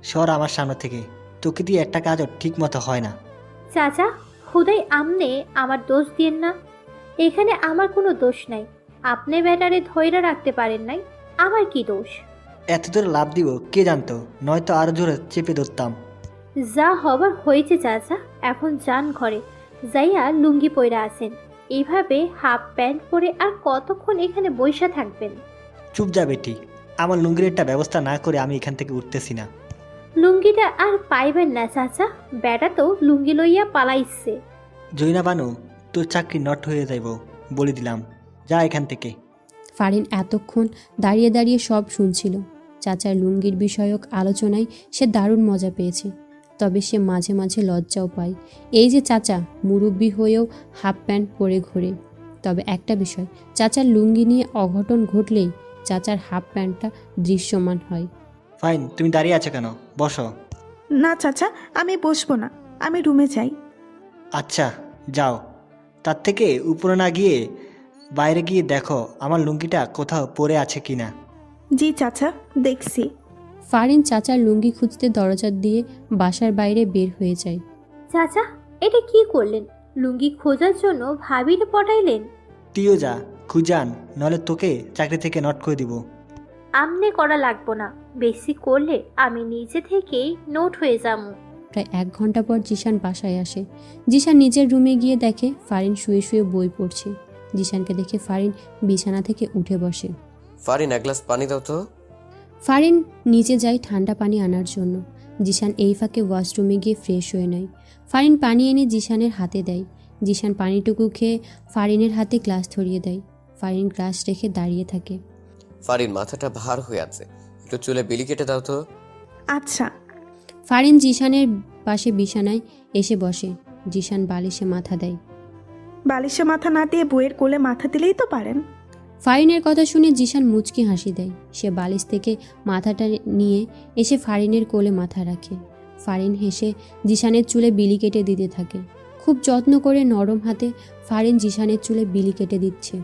সর আমার সামনে থেকে। তোকে দিয়ে একটা কাজও ঠিক মতো হয় না। চাচা, খুদাই আমনে আমার দোষ দিয়েন না। এখানে আমার কোনো দোষ নাই। আপনি ব্যাটারে ধৈর্য রাখতে পারেন নাই, আমার কি দোষ? এত দূরে লাভ দিব কে জানতো, নয়তো আরো জোরে চেপে ধরতাম। যা হবার হয়েছে চাচা, এখন যান ঘরে যাইয়া লুঙ্গি পইরা আছেন। এইভাবে হাফ প্যান্ট পরে আর কতক্ষণ এখানে বইসা থাকবেন? চুপ যা বেটি, আমার লুঙ্গির একটা ব্যবস্থা না করে আমি এখান থেকে উঠতেছি না। লুঙ্গিটা আর পাইবেন না চাচা, বেটা তো লুঙ্গি লইয়া পালাইছে। জৈনা বানু, তোর চাকরি নট হয়ে যাইব, বলে দিলাম। যা এখান থেকে। ফারিন এতক্ষণ দাঁড়িয়ে দাঁড়িয়ে সব শুনছিল। চাচার লুঙ্গির বিষয়ক আলোচনায় সে দারুণ মজা পেয়েছে, তবে সে মাঝে মাঝে লজ্জাও পায়। এই যে চাচা মুরব্বি হয়েও হাফ প্যান্ট পরে ঘোরে। তবে একটা বিষয়, চাচার লুঙ্গি নিয়ে অঘটন ঘটলেই চাচার হাফ প্যান্টটা দৃশ্যমান হয়। ফাইন, তুমি দাঁড়িয়ে আছো কেন? বসো। না চাচা, আমি বসবো না, আমি রুমে যাই। আচ্ছা যাও। তার থেকে উপরে না গিয়ে বাইরে গিয়ে দেখো আমার লুঙ্গিটা কোথাও পড়ে আছে কিনা। জি চাচা, দেখছি। ফারিন চাচার লুঙ্গি খুঁজতে দরজা দিয়ে বাসার বাইরে বের হয়ে যায়। চাচা, এটা কি করলেন? লুঙ্গি খোঁজার জন্য ভাবিরে পটাইলেন? তুইও যা, খুঁজান, নলে তোকে চাকরি থেকে নট করে দিব। আমনে করা লাগবো না, বেশি করলে আমি নিজে থেকেই নোট হয়ে যাবো। প্রায় 1 ঘন্টা পর জিশান বাসায় আসে। জিশান নিজের রুমে গিয়ে দেখে ফারিন শুয়ে শুয়ে বই পড়ছে। জিশানকে দেখে ফারিন বিছানা থেকে উঠে বসে। ফারিন, এক গ্লাস পানি দাও তো। ফারিন নিচে যায় ঠান্ডা পানি আনার জন্য। জিশান এই ফাঁকে ওয়াশরুমে গিয়ে ফ্রেশ হয়ে নেয়। ফারিন পানি এনে জিশানের হাতে দেয়। জিশান পানিটুকু খেয়ে ফারিনের হাতে গ্লাস ধরিয়ে দেয়। ফারিন গ্লাস রেখে দাঁড়িয়ে থাকে। ফারিন, মাথাটা ভার হয়ে আছে, একটু চুলে বিলি কেটে দাও তো। আচ্ছা। ফারিন জিশানের পাশে বিছানায় এসে বসে। জিশান বালিশে মাথা দেয়। বালিশে মাথা না দিয়ে বইয়ের কোলে মাথা দিলেই তো পারেন। ফারিনের কথা শুনে জিশান মুচকি হাসি দেয়। সে বালিশ থেকে মাথাটা নিয়ে এসে ফারিনের কোলে মাথা রাখে। ফারিন হেসে জিশানের চুলে বিলি কেটে দিতে থাকে। খুব যত্ন করে নরম হাতে ফারিন জিশানের চুলে বিলি কেটে দিচ্ছে।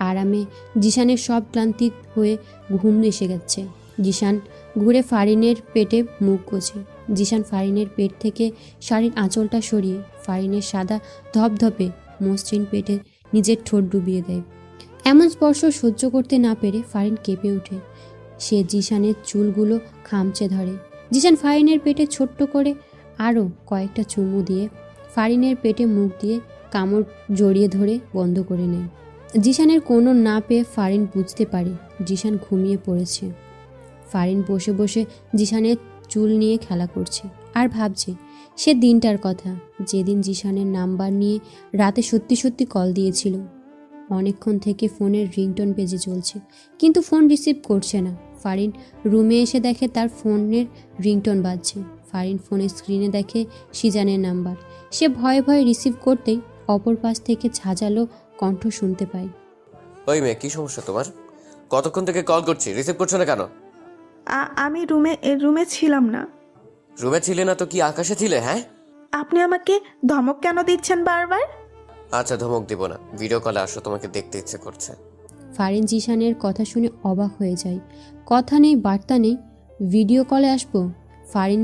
আরামে জিশানের সব ক্লান্তি হয়ে ঘুম এসে গেছে। জিশান ঘুরে ফারিনের পেটে মুখ গোছে। জিশান ফারিনের পেট থেকে শাড়ির আঁচলটা সরিয়ে ফারিনের সাদা ধপধপে মসৃণ পেটে নিজের ঠোঁট ডুবিয়ে দেয়। এমন স্পর্শ সহ্য করতে না পেরে ফারিন কেঁপে ওঠে। সে জিশানের চুলগুলো খামচে ধরে। জিশান ফারিনের পেটে ছোট্ট করে আরও কয়েকটা চুমু দিয়ে ফারিনের পেটে মুখ দিয়ে কামড় জড়িয়ে ধরে বন্ধ করে নেয়। জিশানের কোনো না পেয়ে ফারিন বুঝতে পারে জিশান ঘুমিয়ে পড়েছে। ফারিন বসে বসে জিশানের চুল নিয়ে খেলা করছে আর ভাবছে সে দিনটার কথা, যেদিন জিশানের নাম্বার নিয়ে রাতে সত্যি সত্যি কল দিয়েছিল। অনেকক্ষণ থেকে ফোনের রিংটোন বেজে চলছে, কিন্তু ফোন রিসিভ করছে না। ফারিন রুমে এসে দেখে তার ফোনের রিংটোন বাজছে। ফারিন ফোনের স্ক্রিনে দেখে সিজানের নাম্বার। সে ভয়ে ভয়ে রিসিভ করতেই অপর পাশ থেকে ঝাঁঝালো কণ্ঠ শুনতে পায়। ওই মেয়ে, কি সমস্যা তোমার? কতক্ষণ থেকে কল করছি, রিসিভ করছো না কেন? আমি রুমে ছিলাম না। রুমে ছিলে না তো কি আকাশে ছিলে? হ্যাঁ, আপনি আমাকে ধমক কেন দিচ্ছেন বারবার? আচ্ছা ধমক দিব না, ভিডিও কলে আসো, তোমাকে দেখতে ইচ্ছে করছে। ফারিন জিশানের কথা শুনে অবাক হয়ে যায়। কথা নেই বার্তা নেই, ভিডিও কলে আসবো? ফারিন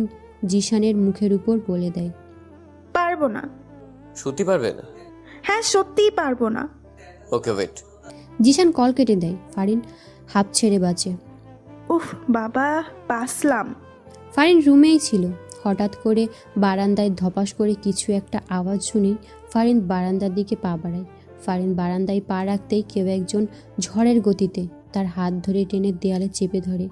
জিশানের মুখের উপর বলে দেয়। পারবো না। সত্যি পারবে না? হ্যাঁ, সত্যিই পারবো না। Okay wait. জিশান কল কেটে দেয়। ফারিন হাঁপ ছেড়ে বাঁচে। উফ বাবা, বাসলাম। ফারিন রুমেই ছিল। হঠাৎ করে বারান্দায় ধপাস করে কিছু একটা আওয়াজ শুনেই ফারিন বারান্দার দিকে পা বাড়ায়। ফারিন বারান্দায় পা রাখতেই কেউ একজন ঝড়ের গতিতে তার হাত ধরে টেনে দেয়ালে চেপে ধরে।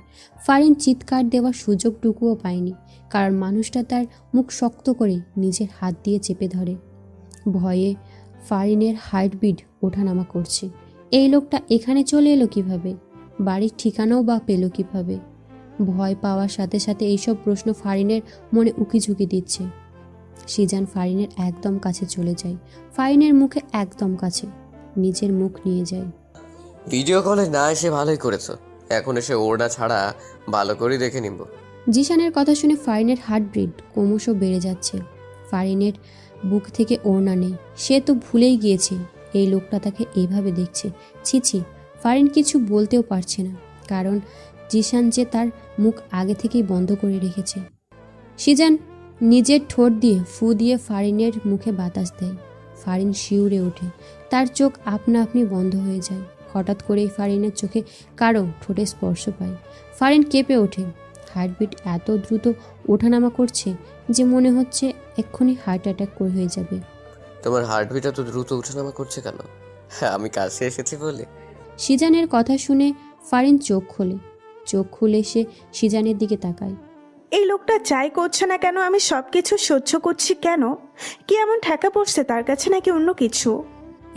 ফারিন চিৎকার দেওয়ার সুযোগটুকুও পায়নি, কারণ মানুষটা তার মুখ শক্ত করে নিজের হাত দিয়ে চেপে ধরে। ভয়ে ফারিনের হার্টবিট ওঠানামা করছে। এই লোকটা এখানে চলে এলো কিভাবে? বাড়ির ঠিকানাও বা পেল কিভাবে? ভয় পাওয়ার সাথে সাথে এইসব প্রশ্ন ফারিনের মনে উকিঝুঁকি দিচ্ছে। সিজান ফারিনের একদম কাছে চলে যায়। ফারিনের মুখে একদম কাছে নিজের মুখ নিয়ে যায়। ভিডিও কলে না এসে ভালোই করেছো, এখন এসে ওড়না ছাড়া ভালো করে দেখে নিব। জিশানের কথা শুনে ফারিনের হার্টবিট ক্রমশ বেড়ে যাচ্ছে। ফারিনের বুক থেকে ওড়না নেই। সে তো ভুলেই গিয়েছে এই লোকটা তাকে এইভাবে দেখছে। ছি, ফারিন কিছু বলতেও পারছে না, কারণ জিশান যে তার মুখ আগে থেকেই বন্ধ করে রেখেছে। সিজান নিজের ঠোঁট দিয়ে ফু দিয়ে ফারিনের মুখে বাতাস দেয়। ফারিন শিউরে ওঠে। তার চোখ আপনা আপনি বন্ধ হয়ে যায়। হঠাৎ করেই ফারিনের চোখে কারো ঠোঁটে স্পর্শ পায়। ফারিন কেঁপে ওঠে। হার্টবিট এত দ্রুত ওঠানামা করছে যে মনে হচ্ছে এক্ষুনি হার্ট অ্যাটাক করে হয়ে যাবে। তোমার হার্টবিট এত দ্রুত ওঠানামা করছে কেন? হ্যাঁ, আমি কাছে এসেছি বলে। সিজানের কথা শুনে ফারিন চোখ খুলে সে সিজানের দিকে তাকায়। এই লোকটা যাই করছে না কেন আমি সব কিছু সহ্য করছি কেন? কি এমন ঠেকা পড়ছে তার কাছে, নাকি অন্য কিছু?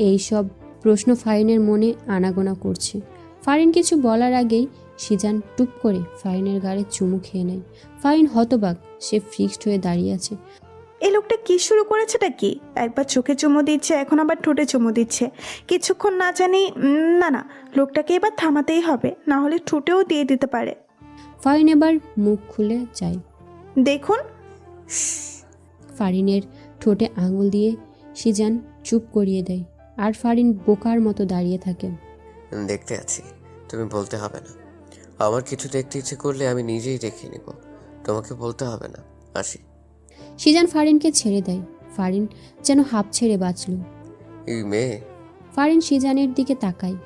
এই সব প্রশ্ন ফারিনের মনে আনাগোনা করছে। ফারিন কিছু বলার আগেই সিজান টুপ করে ফারিনের গালে চুমু খেয়ে নেয়। ফারিন হতবাক, সে ফিক্সড হয়ে দাঁড়িয়ে আছে। এই লোকটা কি শুরু করেছেটা কি? একবার চোখে চুমু দিচ্ছে, এখন আবার ঠোঁটে চুমু দিচ্ছে। কিছুক্ষণ না জানি না না, লোকটাকে এবার থামাতেই হবে, না হলে ঠোঁটেও দিয়ে দিতে পারে। ফারিন এবার মুখ খুলে যায়। দেখুন। ফারিনের ঠোঁটে আঙুল দিয়ে সিজান চুপ করিয়ে দেয়, আর ফারিন বোকার মতো দাঁড়িয়ে থাকে। দেখতে আছি, তুমি বলতে হবে না। আমার কিছু দেখতে ইচ্ছে করলে আমি নিজেই দেখে নিব, তোমাকে বলতে হবে না। আসি। সিজান ফারিনকে ছেড়ে দেয়। ফারিন যেন হাঁপ ছেড়ে বাঁচল। এই মেয়ে। ফারিন সিজানের দিকে তাকায়।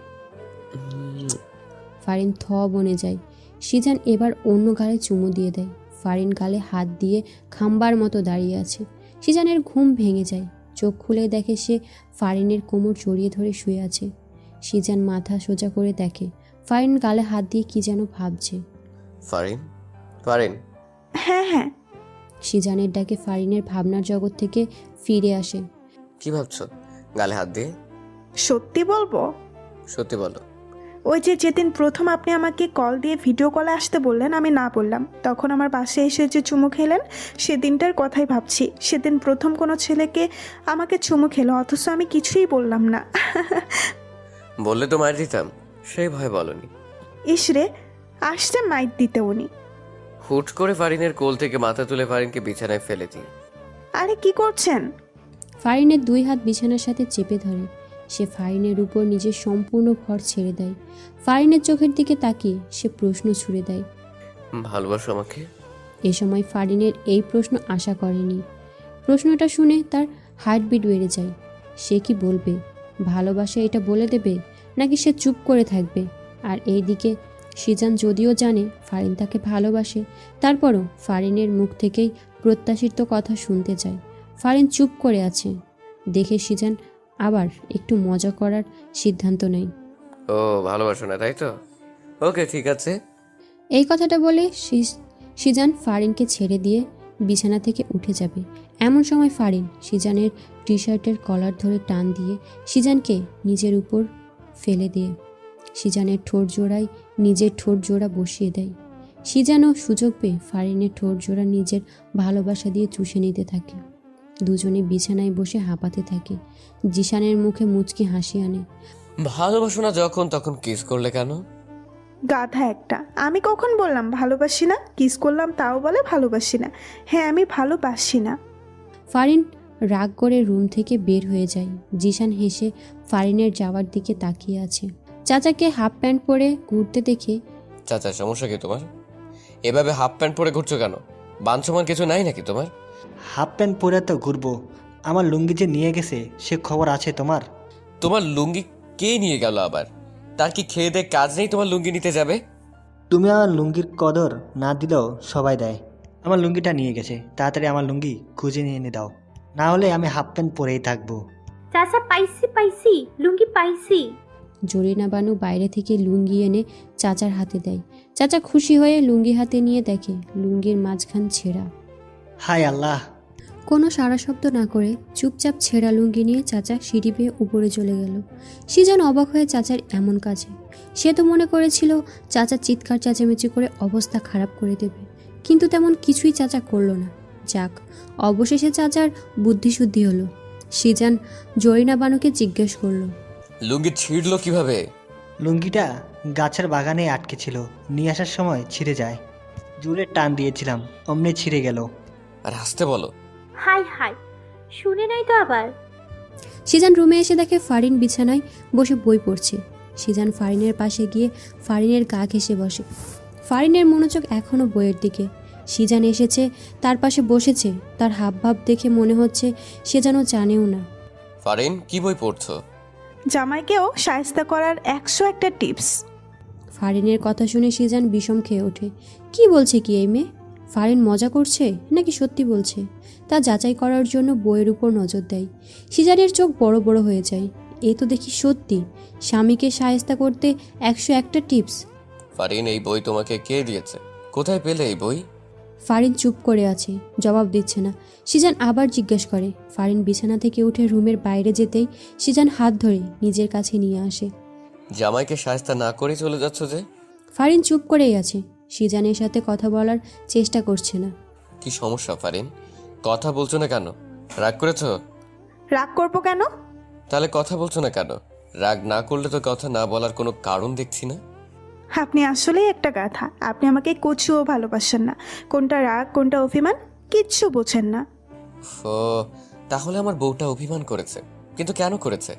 ফারিন বনে যায়। সিজান এবার অন্য গালে চুমু দিয়ে দেয়। ফারিন গালে হাত দিয়ে খাম্বার মতো দাঁড়িয়ে আছে। সিজানের ঘুম ভেঙে যায়। চোখ খুলে দেখে সে ফারিনের কোমর জড়িয়ে ধরে শুয়ে আছে। সিজান মাথা সোজা করে দেখে ফারিন গালে হাত দিয়ে কি যেন ভাবছে। ফারিন, ফারিন। হ্যাঁ হ্যাঁ। সিজানের ডাকে ফারিনের ভাবনার জগৎ থেকে ফিরে আসে। কি ভাবছো গালে হাত দিয়ে? সত্যি বলবো? সত্যি বলো। ওই যে যেদিন প্রথম আপনি আমাকে কল দিয়ে ভিডিও কলে আসতে বললেন, আমি না বললাম, তখন আমার পাশে এসে যে চুমু খেলেন, সেদিনটার কথাই ভাবছি। সেদিন প্রথম কোনো ছেলেকে আমাকে চুমু খেলো, অথচ আমি কিছুই বললাম না। বললে তো মার দিতাম, সেই ভয় বলনি। ইসরে, আসছে মাইট দিতে উনি। হুট করে ফারিনের কোল থেকে মাথা তুলে ফারিনকে বিছানায় ফেলে দিই। আরে কি করছেন? ফারিনের দুই হাত বিছানার সাথে চেপে ধরে। সে ফারিনের উপর নিজের সম্পূর্ণ ভর ছেড়ে দেয়। ফারিনের চোখের দিকে তাকিয়ে সে প্রশ্ন ছুড়ে দেয়, ভালোবাসো আমাকে? এ সময় ফারিনের এই প্রশ্ন আশা করেনি। প্রশ্নটা শুনে তার হার্টবিট বেড়ে যায়। সে কি বলবে? ভালোবাসা এটা বলে দেবে, নাকি সে চুপ করে থাকবে? আর এইদিকে সিজান যদিও জানে ফারিন তাকে ভালোবাসে, তারপরও ফারিনের মুখ থেকেই প্রত্যাশিত কথা শুনতে চায়। ফারিন চুপ করে আছে দেখে সিজান আবার একটু মজা করার সিদ্ধান্ত নেয়। ও ভালোবাসো না, তাই তো? ওকে, ঠিক আছে। এই কথাটা বলে সিজান ফারিনকে ছেড়ে দিয়ে বিছানা থেকে উঠে যাবে। এমন সময় ফারিন সিজানের টি শার্টের কলার ধরে টান দিয়ে সিজানকে নিজের উপর ফেলে দিয়ে সিজানের ঠোঁট জোড়ায় নিজের ঠোঁট জোড়া বসিয়ে দেয়। সিজানও সুযোগ পেয়ে ফারিনের ঠোঁট জোড়া নিজের ভালোবাসা দিয়ে চুষে নিতে থাকে। দুজনে বিছানায় বসে হাঁপাতে থাকে। জিশানের মুখে মুচকি হাসি আনে। ভালোবাসো না যখন, তখন কিস করলে কেন? গাধা একটা। আমি কখন বললাম ভালোবাসি না? কিস করলাম তাও বলে ভালোবাসি না। হ্যাঁ, আমি ভালোবাসি না। ফারিন রাগ করে রুম থেকে বের হয়ে যায়। জিশান হেসে ফারিনের যাওয়ার দিকে তাকিয়ে আছে। চাচাকে হাফ প্যান্ট পরে ঘুরতে দেখে, চাচা সমস্যা কি তোমার? এভাবে হাফ প্যান্ট পরে ঘুরছো কেন? বাঞ্ছমান কিছু নাই নাকি তোমার? হাফ প্যান্ট পরে তো ঘুরবো, আমার লুঙ্গি যে নিয়ে গেছে সে খবর আছে তোমার? তোমার লুঙ্গি কে নিয়ে গেল আবার? তার কি খেয়ে দেয়ে কাজ নেই তোমার লুঙ্গি নিতে যাবে? তুমি আমার লুঙ্গির কদর না দিলেও সবাই দেয়। আমার লুঙ্গিটা নিয়ে গেছে, তাড়াতাড়ি আমার লুঙ্গি খুঁজে নিয়ে এনে দাও, না হলে আমি হাফ প্যান্ট পরেই থাকবো। চাচা পাইছি লুঙ্গি পাইছি। জরিনা বানু বাইরে থেকে লুঙ্গি এনে চাচার হাতে দেয়। চাচা খুশি হয়ে লুঙ্গি হাতে নিয়ে দেখে লুঙ্গির মাঝখান ছেঁড়া। হায় আল্লাহ! কোনো সারা শব্দ না করে চুপচাপ ছেঁড়া লুঙ্গি নিয়ে চাচা সিঁড়ি বেয়ে উপরে চলে গেল। সিজন অবাক হয়ে চাচার এমন কাজে। সে তো মনে করেছিল চাচা চিৎকার চেঁচামেচি করে অবস্থা খারাপ করে দেবে, কিন্তু তেমন কিছুই চাচা করলো না। যাক, অবশেষে চাচার বুদ্ধিশুদ্ধি হলো। সিজান জরিনা বানুকে জিজ্ঞেস করলো, লুঙ্গি ছিঁড়লো কিভাবে? লুঙ্গিটা গাছের বাগানে আটকে ছিল, নিয়ে আসার সময় ছিঁড়ে যায়, জোরে টান দিয়েছিলাম, অমনি ছিঁড়ে গেল। আর আসতে বলো। হাই শুনে নাই তো আবার। সিজান রুমে এসে দেখে ফারিন বিছানায় বসে বই পড়ছে। সিজান ফারিনের পাশে গিয়ে ফারিনের গা ঘেঁষে বসে। ফারিনের মনোযোগ এখনও বইয়ের দিকে। সিজান এসেছে, তার পাশে বসেছে। তার হাবভাব দেখে মনে হচ্ছে সে যেন জানেও না। ফারিন, কি বই পড়ছো? জামাইকেও শায়েস্তা করার 101টা টিপস। ফারিনের কথা শুনে সিজান বিষম খেয়ে ওঠে। কি বলছে কি এই মেয়ে? ফারিন মজা করছে নাকি সত্যি বলছে তা যাচাই করার জন্য বইয়ের উপর নজর দেয়। সিজানের চোখ বড় বড় হয়ে যায়। এ তো দেখি সত্যি, স্বামীকে শায়েস্তা করতে 101টা টিপস। ফারিন, এই বই তোমাকে কে দিয়েছে? কোথায় পেলে এই বই? ফারিন চুপ করে আছে, জবাব দিচ্ছে না। সিজান আবার জিজ্ঞেস করে। ফারিন বিছানা থেকে উঠে রুমের বাইরে যেতেই সিজান হাত ধরে নিজের কাছে নিয়ে আসে। জামাইকে শায়েস্তা না করে চলে যাচ্ছ যে? ফারিন চুপ করেই আছে, সিজানের সাথে কথা বলার চেষ্টা করছে না। কি সমস্যা ফারিন? কথা বলছো না কেন? রাগ করেছো? রাগ করবো কেন? তাহলে কথা বলছো না কেন? রাগ না করলে তো কথা না বলার কোনো কারণ দেখছি না। আপনি আসলেই একটা গাধা। আপনি আমাকে কচুও ভালোবাসেন না। কোনটা রাগ কোনটা অভিমান কিচ্ছু বোঝেন না। ও, তাহলে আমার বউটা অভিমান করেছে, কিন্তু কেন করেছে?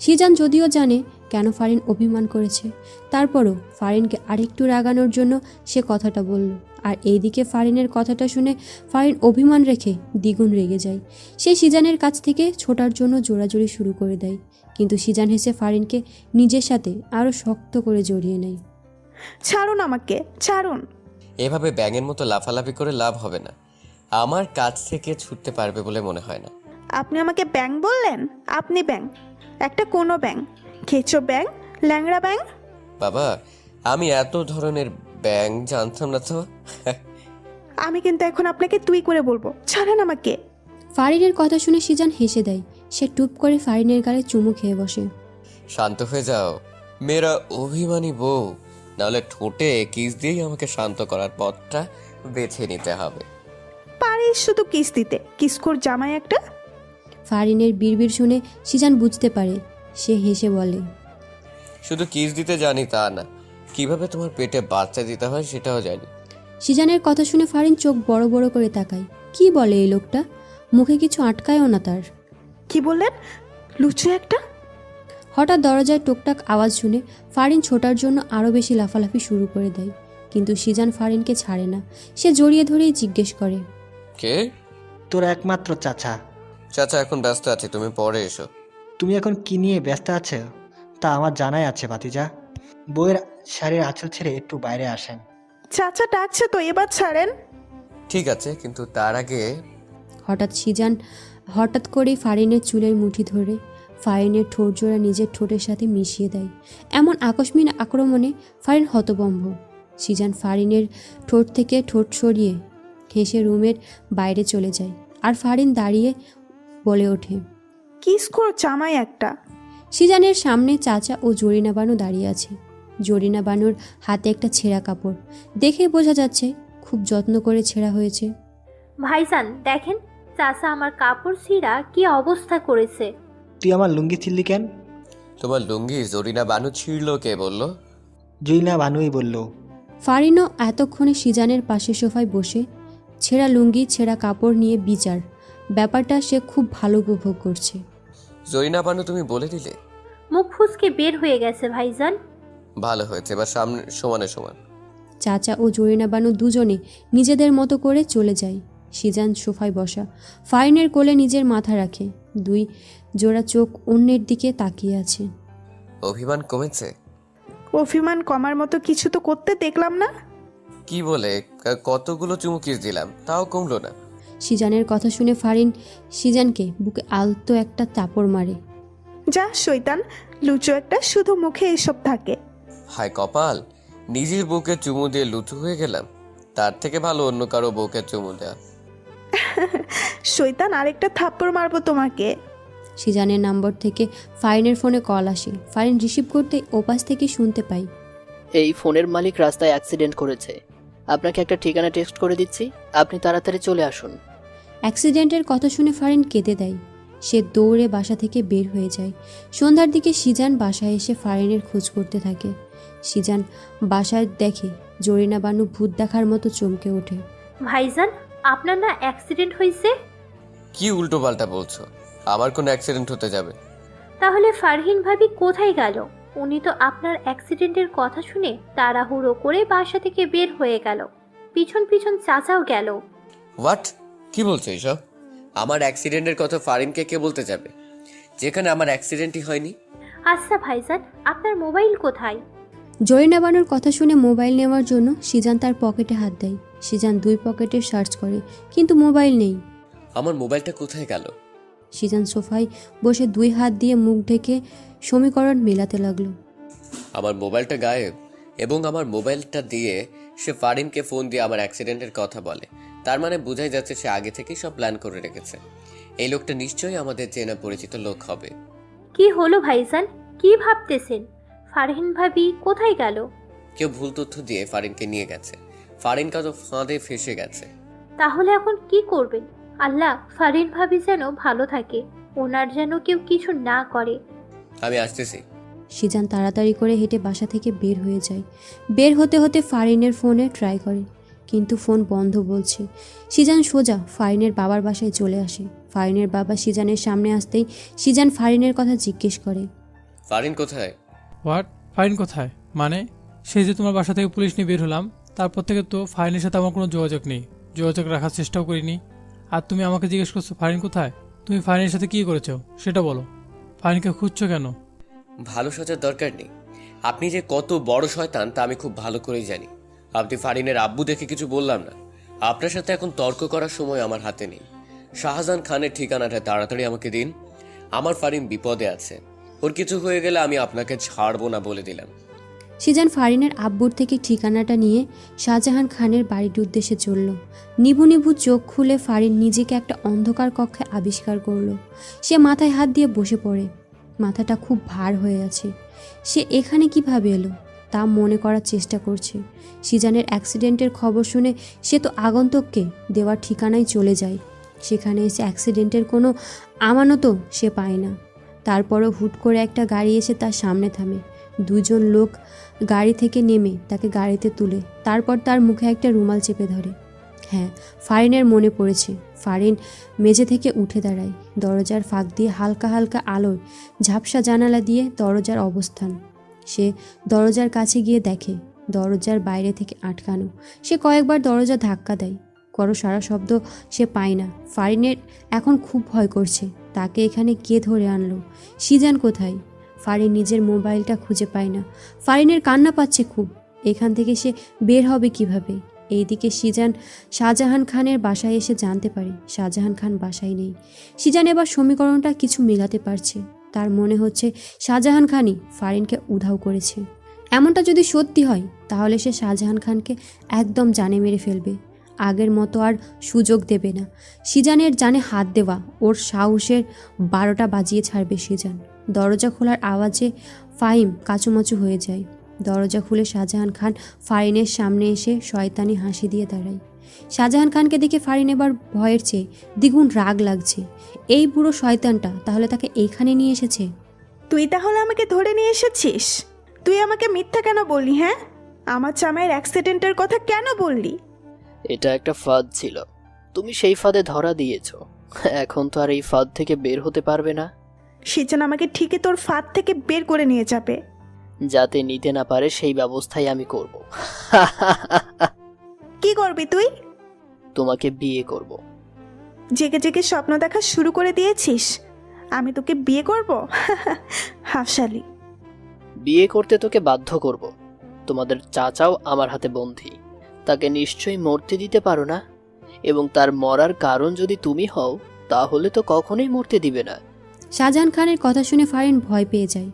সিজান যদিও জানে কেন ফারিন অভিমান করেছে, তারপরও ফারিনকে আরেকটু রাগানোর জন্য সে কথাটা বলল। আর এইদিকে ফারিনের কথাটা শুনে ফারিন অভিমান রেখে দ্বিগুণ রেগে যায়। সে সিজানের কাছ থেকে ছোটার জন্য জোরাজুরি শুরু করে দেয়, কিন্তু সিজান হেসে ফারিনকে নিজের সাথে আরও শক্ত করে জড়িয়ে নেয়। ছাড়ুন আমাকে, ছাড়ুন। এভাবে ব্যাঙের মতো লাফালাফি করে লাভ হবে না। আমার কাছ থেকে ছুটতে পারবে বলে মনে হয় না। আপনি আমাকে ব্যাং বললেন? আপনি ব্যাং? একটা কোনো ব্যাং? খেচো ব্যাং? ল্যাংড়া ব্যাং? বাবা, আমি এত ধরনের ব্যাঙ জানতাম না তো। আমি কিন্তু এখন আপনাকে তুই করে বলবো। ছাড়েন আমাকে। ফারিনের কথা শুনে সিজান হেসে দেয়। সে টুপ করে ফারিনের গালে চুমু খেয়ে বসে। শান্ত হয়ে যাও মেয়েরা অভিমানী বউ, নাহলে ঠোঁটে কিস দিয়েই আমাকে শান্ত করার পথটা বেছে নিতে হবে। পারিস শুধু কিস দিতে, কিসকোর জামাই একটা। ফারিনের বিড়বিড় শুনে সিজান বুঝতে পারে। সে হেসে বলে, শুধু কিস দিতে জানি তা না, কিভাবে তোমার পেটে বাচ্চা দিতে হয় সেটাও জানি। সিজানের কথা শুনে ফারিন চোখ বড় বড় করে তাকায়। কি বলে এই লোকটা? মুখে কিছু আটকায়ও না তার। কি বললেন? লুচু একটা? হঠাৎ দরজায় টুকটাক আওয়াজ শুনে ফারিন ছোটার জন্য আরও বেশি লাফালাফি শুরু করে দেয়, কিন্তু সিজান ফারিনকে ছাড়ে না। সে জড়িয়ে ধরেই জিজ্ঞেস করে, কে? তোর একমাত্র চাচা। চাচা এখন ব্যস্ত আছে, তুমি পরে এসো। তুমি এখন কি নিয়ে ব্যস্ত আছো তা আমার জানাই আছে ভাতিজা। বইয়ের শাড়ির আঁচল ছেড়ে একটু বাইরে আসেন। চাচা ডাকছে তো, এবার ছাড়েন। ঠিক আছে, কিন্তু তার আগে সিজান হঠাৎ করেই ফারিনের চুলের মুঠি ধরে ফারিনের ঠোঁট জোড়া নিজের ঠোঁটের সাথে মিশিয়ে দেয়। এমন আকস্মিক আক্রমণে ফারিন হতভম্ব। সিজান ফারিনের ঠোঁট থেকে ঠোঁট সরিয়ে হেসে রুমের বাইরে চলে যায়। আর ফারিন দাঁড়িয়ে বলে ওঠে, কিসকোর জামাই একটা। সিজানের সামনে চাচা ও জরিনা বানু দাঁড়িয়ে আছে। জরিনা বানুর হাতে একটা ছেঁড়া কাপড়, দেখে বোঝা যাচ্ছে খুব যত্ন করে ছেঁড়া হয়েছে। ভাইজান দেখেন, চাচা আমার কাপড় ছিঁড়া কি অবস্থা করেছে। তুই আমার লুঙ্গি ছিললি কেন? তোমার লুঙ্গি জরিনা বানু ছিঁড়ল কে বললো? জুইনা বানুই বলল। ফারিনও এতক্ষণে সিজানের পাশে সোফায় বসে ছেঁড়া লুঙ্গি ছেঁড়া কাপড় নিয়ে বিচার ব্যাপারটা সে খুব ভালো উপভোগ করছে। জরিনা বানু তুমি বলে দিলে? মুখ ফুসকে বের হয়ে গেছে ভাইজান। ভালো হয়েছে, এবার সামনে সমানে সমান। চাচা ও জরিনা বানু দুজনে নিজেদের মতো করে চলে যায়। সিজান সোফায় বসা, ফারিনের কোলে নিজের মাথা রাখে, দুই জোড়া চোখ অন্যের দিকে তাকিয়ে আছে। অভিমান কমেছে? অভিমান কমার মতো কিছু তো করতে দেখলাম না। কি বলে, কতগুলো চুমুকিস দিলাম তাও কমলো না। সিজানের কথা শুনে ফারিন সিজানকে বুকে আলতো একটা চাপড় মারে। যা শয়তান, লুচু একটা, শুধু মুখে এসব থাকে। হায় কপাল, নিজের বউকে চুমু দিয়ে লুচু হয়ে গেলাম। তার থেকে ভালো অন্য কারো বউকে চুমু দেয়া। শয়তান, আরেকটা থাপ্পড় মারবো তোমাকে। সিজানের নম্বর থেকে ফারিনের ফোনে কল আসে। ফারিন রিসিভ করতে ওপাশ থেকে শুনতে পাই, এই ফোনের মালিক রাস্তায় অ্যাক্সিডেন্ট করেছে। আপনাকে একটা ঠিকানা টেক্সট করে দিচ্ছি, আপনি তাড়াতাড়ি চলে আসুন। অ্যাক্সিডেন্টের কথা শুনে ফারিন কেঁদে দেয়। সে দৌড়ে বাসা থেকে বের হয়ে যায়। সন্ধ্যার দিকে সিজান বাসায় এসে ফারিনের খোঁজ করতে থাকে। সিজান বাসায় দেখে জরিনা বানু ভূত দেখার মতো চমকে ওঠে। ভাইজান, আপনার না অ্যাক্সিডেন্ট হয়েছে? কি উল্টো পাল্টা বলছো? আমার কোনো অ্যাক্সিডেন্ট হতে যাবে? তাহলে ফারহিন ভাবি কোথায় গেল? উনি তো আপনার অ্যাক্সিডেন্টের কথা শুনে তাড়াহুড়ো করে বাসা থেকে বের হয়ে গেল, পিছন পিছন চাচাও গেল। হোয়াট? কি বলছো এসব? আমার অ্যাক্সিডেন্টের কথা ফারিনকে কে বলতে যাবে, যেখানে আমার অ্যাক্সিডেন্টই হয়নি? আচ্ছা ভাইজান, আপনার মোবাইল কোথায়? জরিনা বানুর কথা শুনে মোবাইল নেওয়ার জন্য সিজান তার পকেটে হাত দেয়। সিজান দুই পকেটে সার্চ করে, কিন্তু মোবাইল নেই। আমার মোবাইলটা কোথায় গেল? সিজান সোফায় বসে দুই হাত দিয়ে মুখ ঢেকে সমীকরণ মেলাতে লাগলো। আমার মোবাইলটা গায়েব, এবং আমার মোবাইলটা দিয়ে সে ফারিনকে ফোন দিয়ে আমার অ্যাক্সিডেন্টের কথা বলে। তার মানে বোঝাই যাচ্ছে সে আগে থেকেই সব প্ল্যান করে রেখেছে। এই লোকটা নিশ্চয়ই আমাদের চেনা পরিচিত লোক হবে। কি হলো ভাইজান, কি ভাবতেছেন? ফারহিন ভাবি কোথায় গেল? কেউ ভুল তথ্য দিয়ে ফারিনকে নিয়ে গেছে। ফারিন কাজও ফাঁদে ফেসে গেছে। তাহলে এখন কি করবেন? আল্লাহ ফারহিন ভাবি যেন ভালো থাকে, ওনার যেন কেউ কিছু না করে। আমি আসতেছি। সিজান তাড়াতাড়ি করে হেঁটে বাসা থেকে বের হয়ে যায়। বের হতে হতে ফারিনের ফোনে ট্রাই করে, কিন্তু ফোন বন্ধ বলছে। সিজান সোজা ফারিনের বাবার বাসায় চলে আসে। ফারিনের বাবা সিজানের সামনে আসতেই সিজান ফারিনের কথা জিজ্ঞেস করে। ফারিন কোথায়? হোয়াট? ফাইন কোথায় মানে? সেই যে তোমার বাসা থেকে পুলিশ নিয়ে বের হলাম, তারপর থেকে তো ফাইনের সাথে আমার কোনো যোগাযোগ নেই, যোগাযোগ রাখার চেষ্টাও করিনি। আর তুমি আমাকে জিজ্ঞেস করছো ফাইন কোথায়? তুমি ফাইনের সাথে কী করেছো সেটা বলো। ফাইনকে খুঁজছো কেন? ভালো সাজার দরকার নেই। আপনি যে কত বড় শয়তান তা আমি খুব ভালো করেই জানি। আপনি ফারিনের আব্বু দেখে কিছু বললাম না। আপনার সাথে এখন তর্ক করার সময় আমার হাতে নেই। শাহজাহান খানের ঠিকানাটা তাড়াতাড়ি আমাকে দিন। আমার ফারিন বিপদে আছে, ওর কিছু হয়ে গেলে আমি আপনাকে ছাড়বো না বলে দিলাম। সিজান ফারিনের আব্বুর থেকে ঠিকানাটা নিয়ে শাহজাহান খানের বাড়ির উদ্দেশ্যে চলল। নিভু নিভু চোখ খুলে ফারিন নিজেকে একটা অন্ধকার কক্ষে আবিষ্কার করলো। সে মাথায় হাত দিয়ে বসে পড়ে। মাথাটা খুব ভার হয়ে আছে। সে এখানে কিভাবে এলো তা মনে করার চেষ্টা করছে। সিজানের অ্যাক্সিডেন্টের খবর শুনে সে তো আগন্তুককে দেওয়ার ঠিকানায় চলে যায়। সেখানে এসে অ্যাক্সিডেন্টের কোনো আমানতও সে পায় না। তারপরও হুট করে একটা গাড়ি এসে তার সামনে থামে। দুজন লোক গাড়ি থেকে নেমে তাকে গাড়িতে তুলে তারপর তার মুখে একটা রুমাল চেপে ধরে। হ্যাঁ, ফারিনের মনে পড়েছে। ফারিন মেঝে থেকে উঠে দাঁড়ায়। দরজার ফাঁক দিয়ে হালকা হালকা আলোর ঝাপসা জানালা দিয়ে দরজার অবস্থান। সে দরজার কাছে গিয়ে দেখে দরজার বাইরে থেকে আটকানো। সে কয়েকবার দরজা ধাক্কা দেয়, কোনো সারা শব্দ সে পায় না। ফারিনের এখন খুব ভয় করছে। তাকে এখানে কে ধরে আনলো? সিজান কোথায়? ফারিন নিজের মোবাইলটা খুঁজে পায় না। ফারিনের কান্না পাচ্ছে খুব। এখান থেকে সে বের হবে কিভাবে? এইদিকে সিজান শাহজাহান খানের বাসায় এসে জানতে পারে শাহজাহান খান বাসায় নেই। সিজান এবার সমীকরণটা কিছু মেলাতে পারছে। তার মনে হচ্ছে শাহজাহান খানই ফারিনকে উধাও করেছে। এমনটা যদি সত্যি হয় তাহলে সে শাহজাহান খানকে একদম জানে মেরে ফেলবে। আগের মতো আর সুযোগ দেবে না। সিজানের জানে হাত দেওয়া ওর সাহসের 12টা বাজিয়ে ছাড়বে সিজান। দরজা খোলার আওয়াজে ফাহিম কাচুমাচু হয়ে যায়। দরজা খুলে শাহজাহান খান ফারিনের সামনে এসে শয়তানি হাসি দিয়ে দাঁড়ায়। শাহজাহান খানকে দেখে ফারিন এবার ভয়ের চেয়ে দ্বিগুণ রাগ লাগছে। এই বুড়ো শয়তানটা তাহলে তাকে এইখানে নিয়ে এসেছে। তুই তাহলে আমাকে ধরে নিয়ে এসেছিস? তুই আমাকে মিথ্যা কেন বললি? হ্যাঁ, আমার জামাইয়ের অ্যাক্সিডেন্টের কথা কেন বললি? এটা একটা ফাঁদ ছিল, তুমি সেই ফাঁদে ধরা দিয়েছো। এখন তো আর এই ফাঁদ থেকে বের হতে পারবে না। সিজান আমাকে ঠিকই তোর ফাঁদ থেকে বের করে নিয়ে যাবে। যাতে নিতে না পারে সেই ব্যবস্থাই আমি করব। কি করবি তুই? তোমাকে বিয়ে করব। জেগে জেগে স্বপ্ন দেখা শুরু করে দিয়েছিস? আমি তোকে বিয়ে করব? হাসালি। বিয়ে করতে তোকে বাধ্য করব। তোমাদের চাচাও আমার হাতে বন্দী, তাকে নিশ্চয়ই মরতে দিতে পারো না। এবং তার মরার কারণ যদি তুমি হও তাহলে তো কখনোই মরতে দিবে না। শাহজাহান খানের কথা শুনে ফারিন ভয় পেয়ে যায়।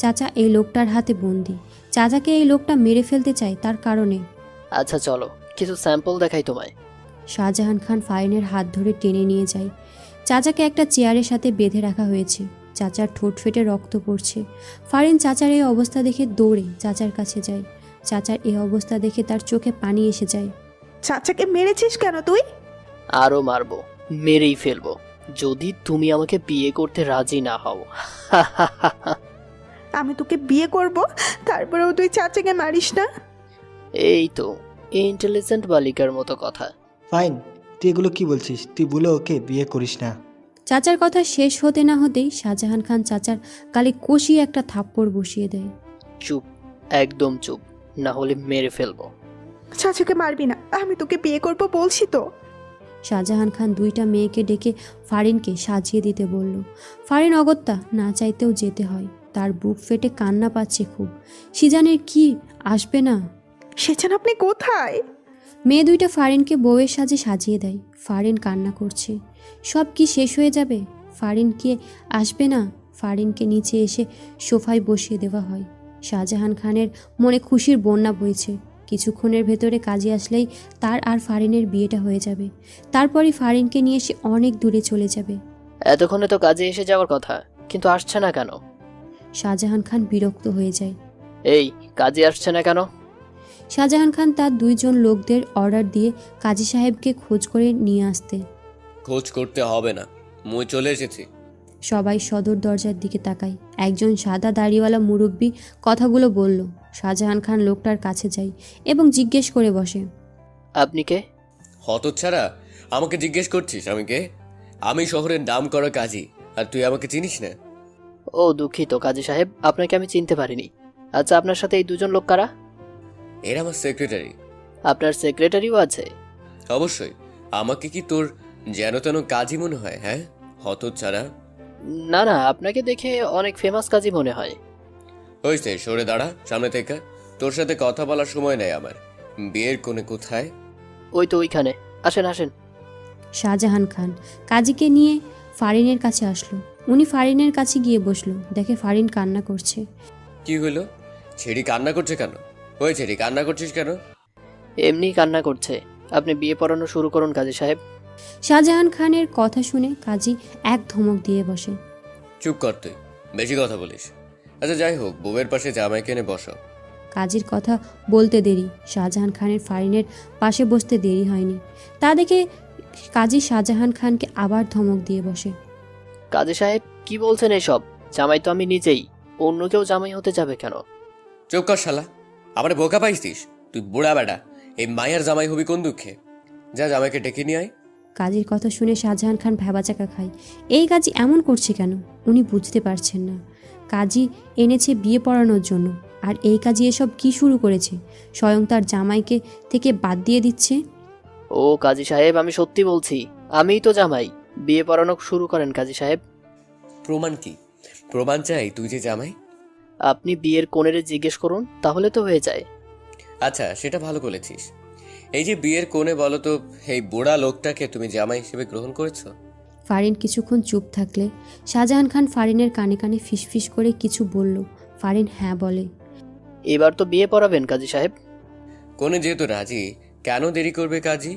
চাচা এই লোকটার হাতে বন্দি। চাচাকে এই লোকটা মেরে ফেলতে চায় তার কারণে। আচ্ছা চলো কিছু স্যাম্পল দেখাই তোমায়। শাহজাহান খান ফারিনের হাত ধরে টেনে নিয়ে যায়। চাচাকে একটা চেয়ারের সাথে বেঁধে রাখা হয়েছে। চাচার ঠোঁট ফেটে রক্ত পড়ছে। ফারিন চাচার এই অবস্থা দেখে দৌড়ে চাচার কাছে যায়। চাচার এই অবস্থা দেখে তার চোখে পানি এসে যায়। চাচাকে মেরেছিস কেন তুই? আরও মারবো, মেরেই ফেলবো যদি তুমি আমাকে বিয়ে করতে রাজি না হও। আমি তোকে বিয়ে করব, তারপরেও তুই চাচাকে মারিস না? এই তো ইন্টেলিজেন্ট বালিকার মতো কথা। ফাইন, তুই এগুলো কি বলছিস? তুই বলে ওকে বিয়ে করিস না। চাচার কথা শেষ হতে না হতেই শাহজাহান খান চাচার গালে কষিয়ে একটা থাপ্পড় বসিয়ে দেয়। চুপ, একদম চুপ, না হলে মেরে ফেলবো। চাচাকে মারবি না, আমি তোকে বিয়ে করব বলছি তো। শাহজাহান খান দুইটা মেয়েকে ডেকে ফারিনকে সাজিয়ে দিতে বলল। ফারিন অগত্যা না চাইতেও যেতে হয়। তার বুক ফেটে কান্না পাচ্ছে খুব। সিজানের কি আসবে না? সেজান আপনি কোথায়? মেয়ে দুইটা ফারিনকে বউয়ের সাজে সাজিয়ে দেয়। ফারিন কান্না করছে। সব কি শেষ হয়ে যাবে? ফারিন কে আসবে না? ফারিনকে নিচে এসে সোফায় বসিয়ে দেওয়া হয়। শাহজাহান খানের মনে খুশির বন্যা বইছে। কিছুক্ষণের ভেতরে কাজী আসলেই তার আর ফারিনের বিয়েটা হয়ে যাবে। তারপরই ফারিনকে নিয়ে সে অনেক দূরে চলে যাবে। এতক্ষণে তো কাজে এসে যাওয়ার কথা, কিন্তু আসছে না কেন? শাহজাহান খান বিরক্ত হয়ে যায়। এই কাজে আসছে না কেন? শাহজাহান খান তার 2 জন লোকদের অর্ডার দিয়ে কাজী সাহেবকে খোঁজ করে নিয়ে আসতে। খোঁজ করতে হবে না, মুই চলে এসেছি। সবাই সদর দরজার দিকে তাকায়। একজন সাদা দাড়িওয়ালা মুরব্বী কথাগুলো বলল। শাহজাহান খান লোকটার কাছে যায় এবং জিজ্ঞেস করে বসে, আপনি কে? হতচ্ছাড়া, আমাকে জিজ্ঞেস করছিস আমি কে? আমি শহরের নাম করা কাজী, আর তুই আমাকে চিনিস না? ও দুঃখিত কাজী সাহেব, আপনাকে আমি চিনতে পারিনি। আচ্ছা, আপনার সাথে এই 2 জন লোক কারা? এরা আমার সেক্রেটারি। আপনার সেক্রেটারিও আছে? অবশ্যই। আমাকে কি তোর যেন তেন কাজী মনে হয়? হ্যাঁ হতচ্ছাড়া। না না, আপনাকে দেখে অনেক ফেমাস কাজী মনে হয়। হয়েছে, সরে দাঁড়া সামনে থেকে। তোর সাথে কথা বলার সময় নেই আমার। বিয়ের কোণে কোথায়? ওই তো ওইখানে, আসেন আসেন। শাহজাহান খান কাজীকে নিয়ে ফারিনের কাছে আসলো। উনি ফারিনের কাছে গিয়ে বসলো। দেখে ফারিন কান্না করছে। কি হলো? ছেড়ি কান্না করছে কেন? ওই ছেড়ি, কান্না করছিস কেন? এমনি কান্না করছে। আপনি বিয়ে পড়ানো শুরু করুন কাজী সাহেব। শাহজাহান খানের কথা শুনে কাজী এক ধমক দিয়ে বসে। চুপ কর তুই, বেশি কথা বলিস। আচ্ছা যাই হোক, বউয়ের পাশে জামাইকে এনে বসো। কাজীর কথা বলতে দেরি, শাহজাহান খানের ফারিনের পাশে বসতে দেরি হয়নি। তা দেখে কাজী শাহজাহান খানকে আবার ধমক দিয়ে বসে। কাজী সাহেব কি বলছেন এসব? জামাই তো আমি নিজেই, অন্য কেউ জামাই হতে যাবে কেন? চুপ কর শালা, আমার বোকা পাইছিস? তুই বুড়া বেটা, এই মায়ের জামাই হবি কোন দুঃখে? যা জামাইকে ডেকে নিয়ে আয়। কাজীর কথা শুনে শাহজাহান খান ভ্যাবাচাকা খায়। এই কাজী এমন করছে কেন? উনি বুঝতে পারছেন না। কাজী এনেছে বিয়ে পড়ানোর জন্য, আর এই কাজী এসব কি শুরু করেছে? স্বয়ং তার জামাইকে থেকে বাদ দিয়ে দিচ্ছে। ও কাজী সাহেব, আমি সত্যি বলছি, আমিই তো জামাই। বিয়ে পড়ানো শুরু করেন কাজী সাহেব। প্রমাণ কি? প্রমাণ চাই তুই যে জামাই? আপনি বিয়ের কোণেরে জিজ্ঞেস করুন, তাহলে তো হয়ে যায়। আচ্ছা, সেটা ভালো বলেছিস। এই যে বিয়ের কোণে বলো তো, এই বুড়া লোকটাকে তুমি জামাই হিসেবে গ্রহণ করেছো? ফারিন কিছুক্ষণ চুপ থাকলে শাহজাহান খান ফারিনের কানে কানে ফিসফিস করে কিছু বলল। ফারিন হ্যাঁ বলে। এবার তো বিয়ে পড়াবেন কাজী সাহেব। কোণে যেহেতু রাজি, কেন দেরি করবে কাজী?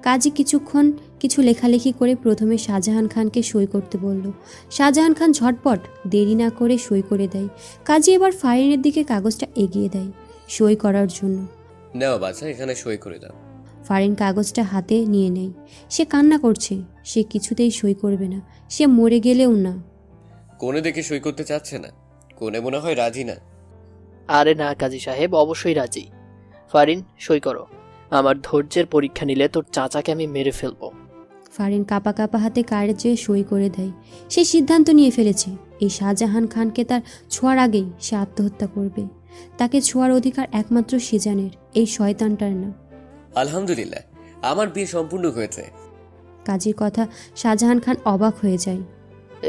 কাজী কিছুক্ষণ কিছু লেখালেখি করে প্রথমে শাহজাহান খানকে সই করতে বলল। শাহজাহান খান ঝটপট দেরি না করে সই করে দেয়। কাজী এবার ফারিনের দিকে কাগজটা এগিয়ে দেয় সই করার জন্য। নাও বাচ্চা, এখানে সই করে দাও। ফারিন কাগজটা হাতে নিয়ে নেয়। সে কান্না করছে। সে কিছুতেই সই করবে না, সে মরে গেলেও না। কোণে দেখে সই করতে চাচ্ছে না? কোণে মনে হয় রাজি না। আরে না কাজী সাহেব, অবশ্যই রাজি। ফারিন সই করো। আমার ধৈর্যের পরীক্ষা নিলে তোর চাচাকে আমি মেরে ফেলবো। ফারিন কাপা কাপা হাতে কাগজে সই করে দেয়। সে সিদ্ধান্ত নিয়ে ফেলেছে, এই শাহজাহান খানকে তার ছোঁয়ার আগেই সে আত্মহত্যা করবে। তাকে ছোঁয়ার অধিকার একমাত্র সিজানের, এই শয়তানটার না। আলহামদুলিল্লাহ, আমার বিয়ে সম্পূর্ণ হয়েছে। কাজীর কথা শাহজাহান খান অবাক হয়ে যায়।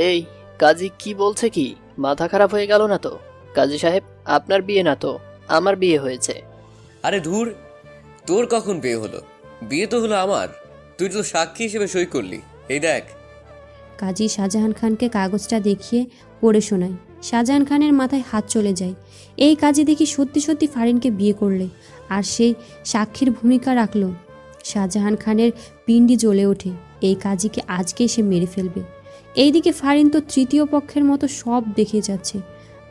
এই কাজী কি বলছে? কি মাথা খারাপ হয়ে গেল না তো? কাজী সাহেব, আপনার বিয়ে না তো, আমার বিয়ে হয়েছে। আরে ধুর, তোর কখন বিয়ে হলো? বিয়ে তো হলো আমার। তুই তো সাক্ষী হিসেবে সই করলি। এই দেখ। কাজী শাহজাহান খানকে কাগজটা দেখিয়ে পড়ে শোনায়। শাহজাহান খানের মাথায় হাত চলে যায়। এই কাজী দেখি সত্যি সত্যি ফারিনকে বিয়ে করলে, আর সেই সাক্ষীর ভূমিকা রাখলো। শাহজাহান খানের পিণ্ডি জ্বলে ওঠে। এই কাজীকে আজকে সে মেরে ফেলবে। এইদিকে ফারিন তো তৃতীয় পক্ষের মতো সব দেখে যাচ্ছে,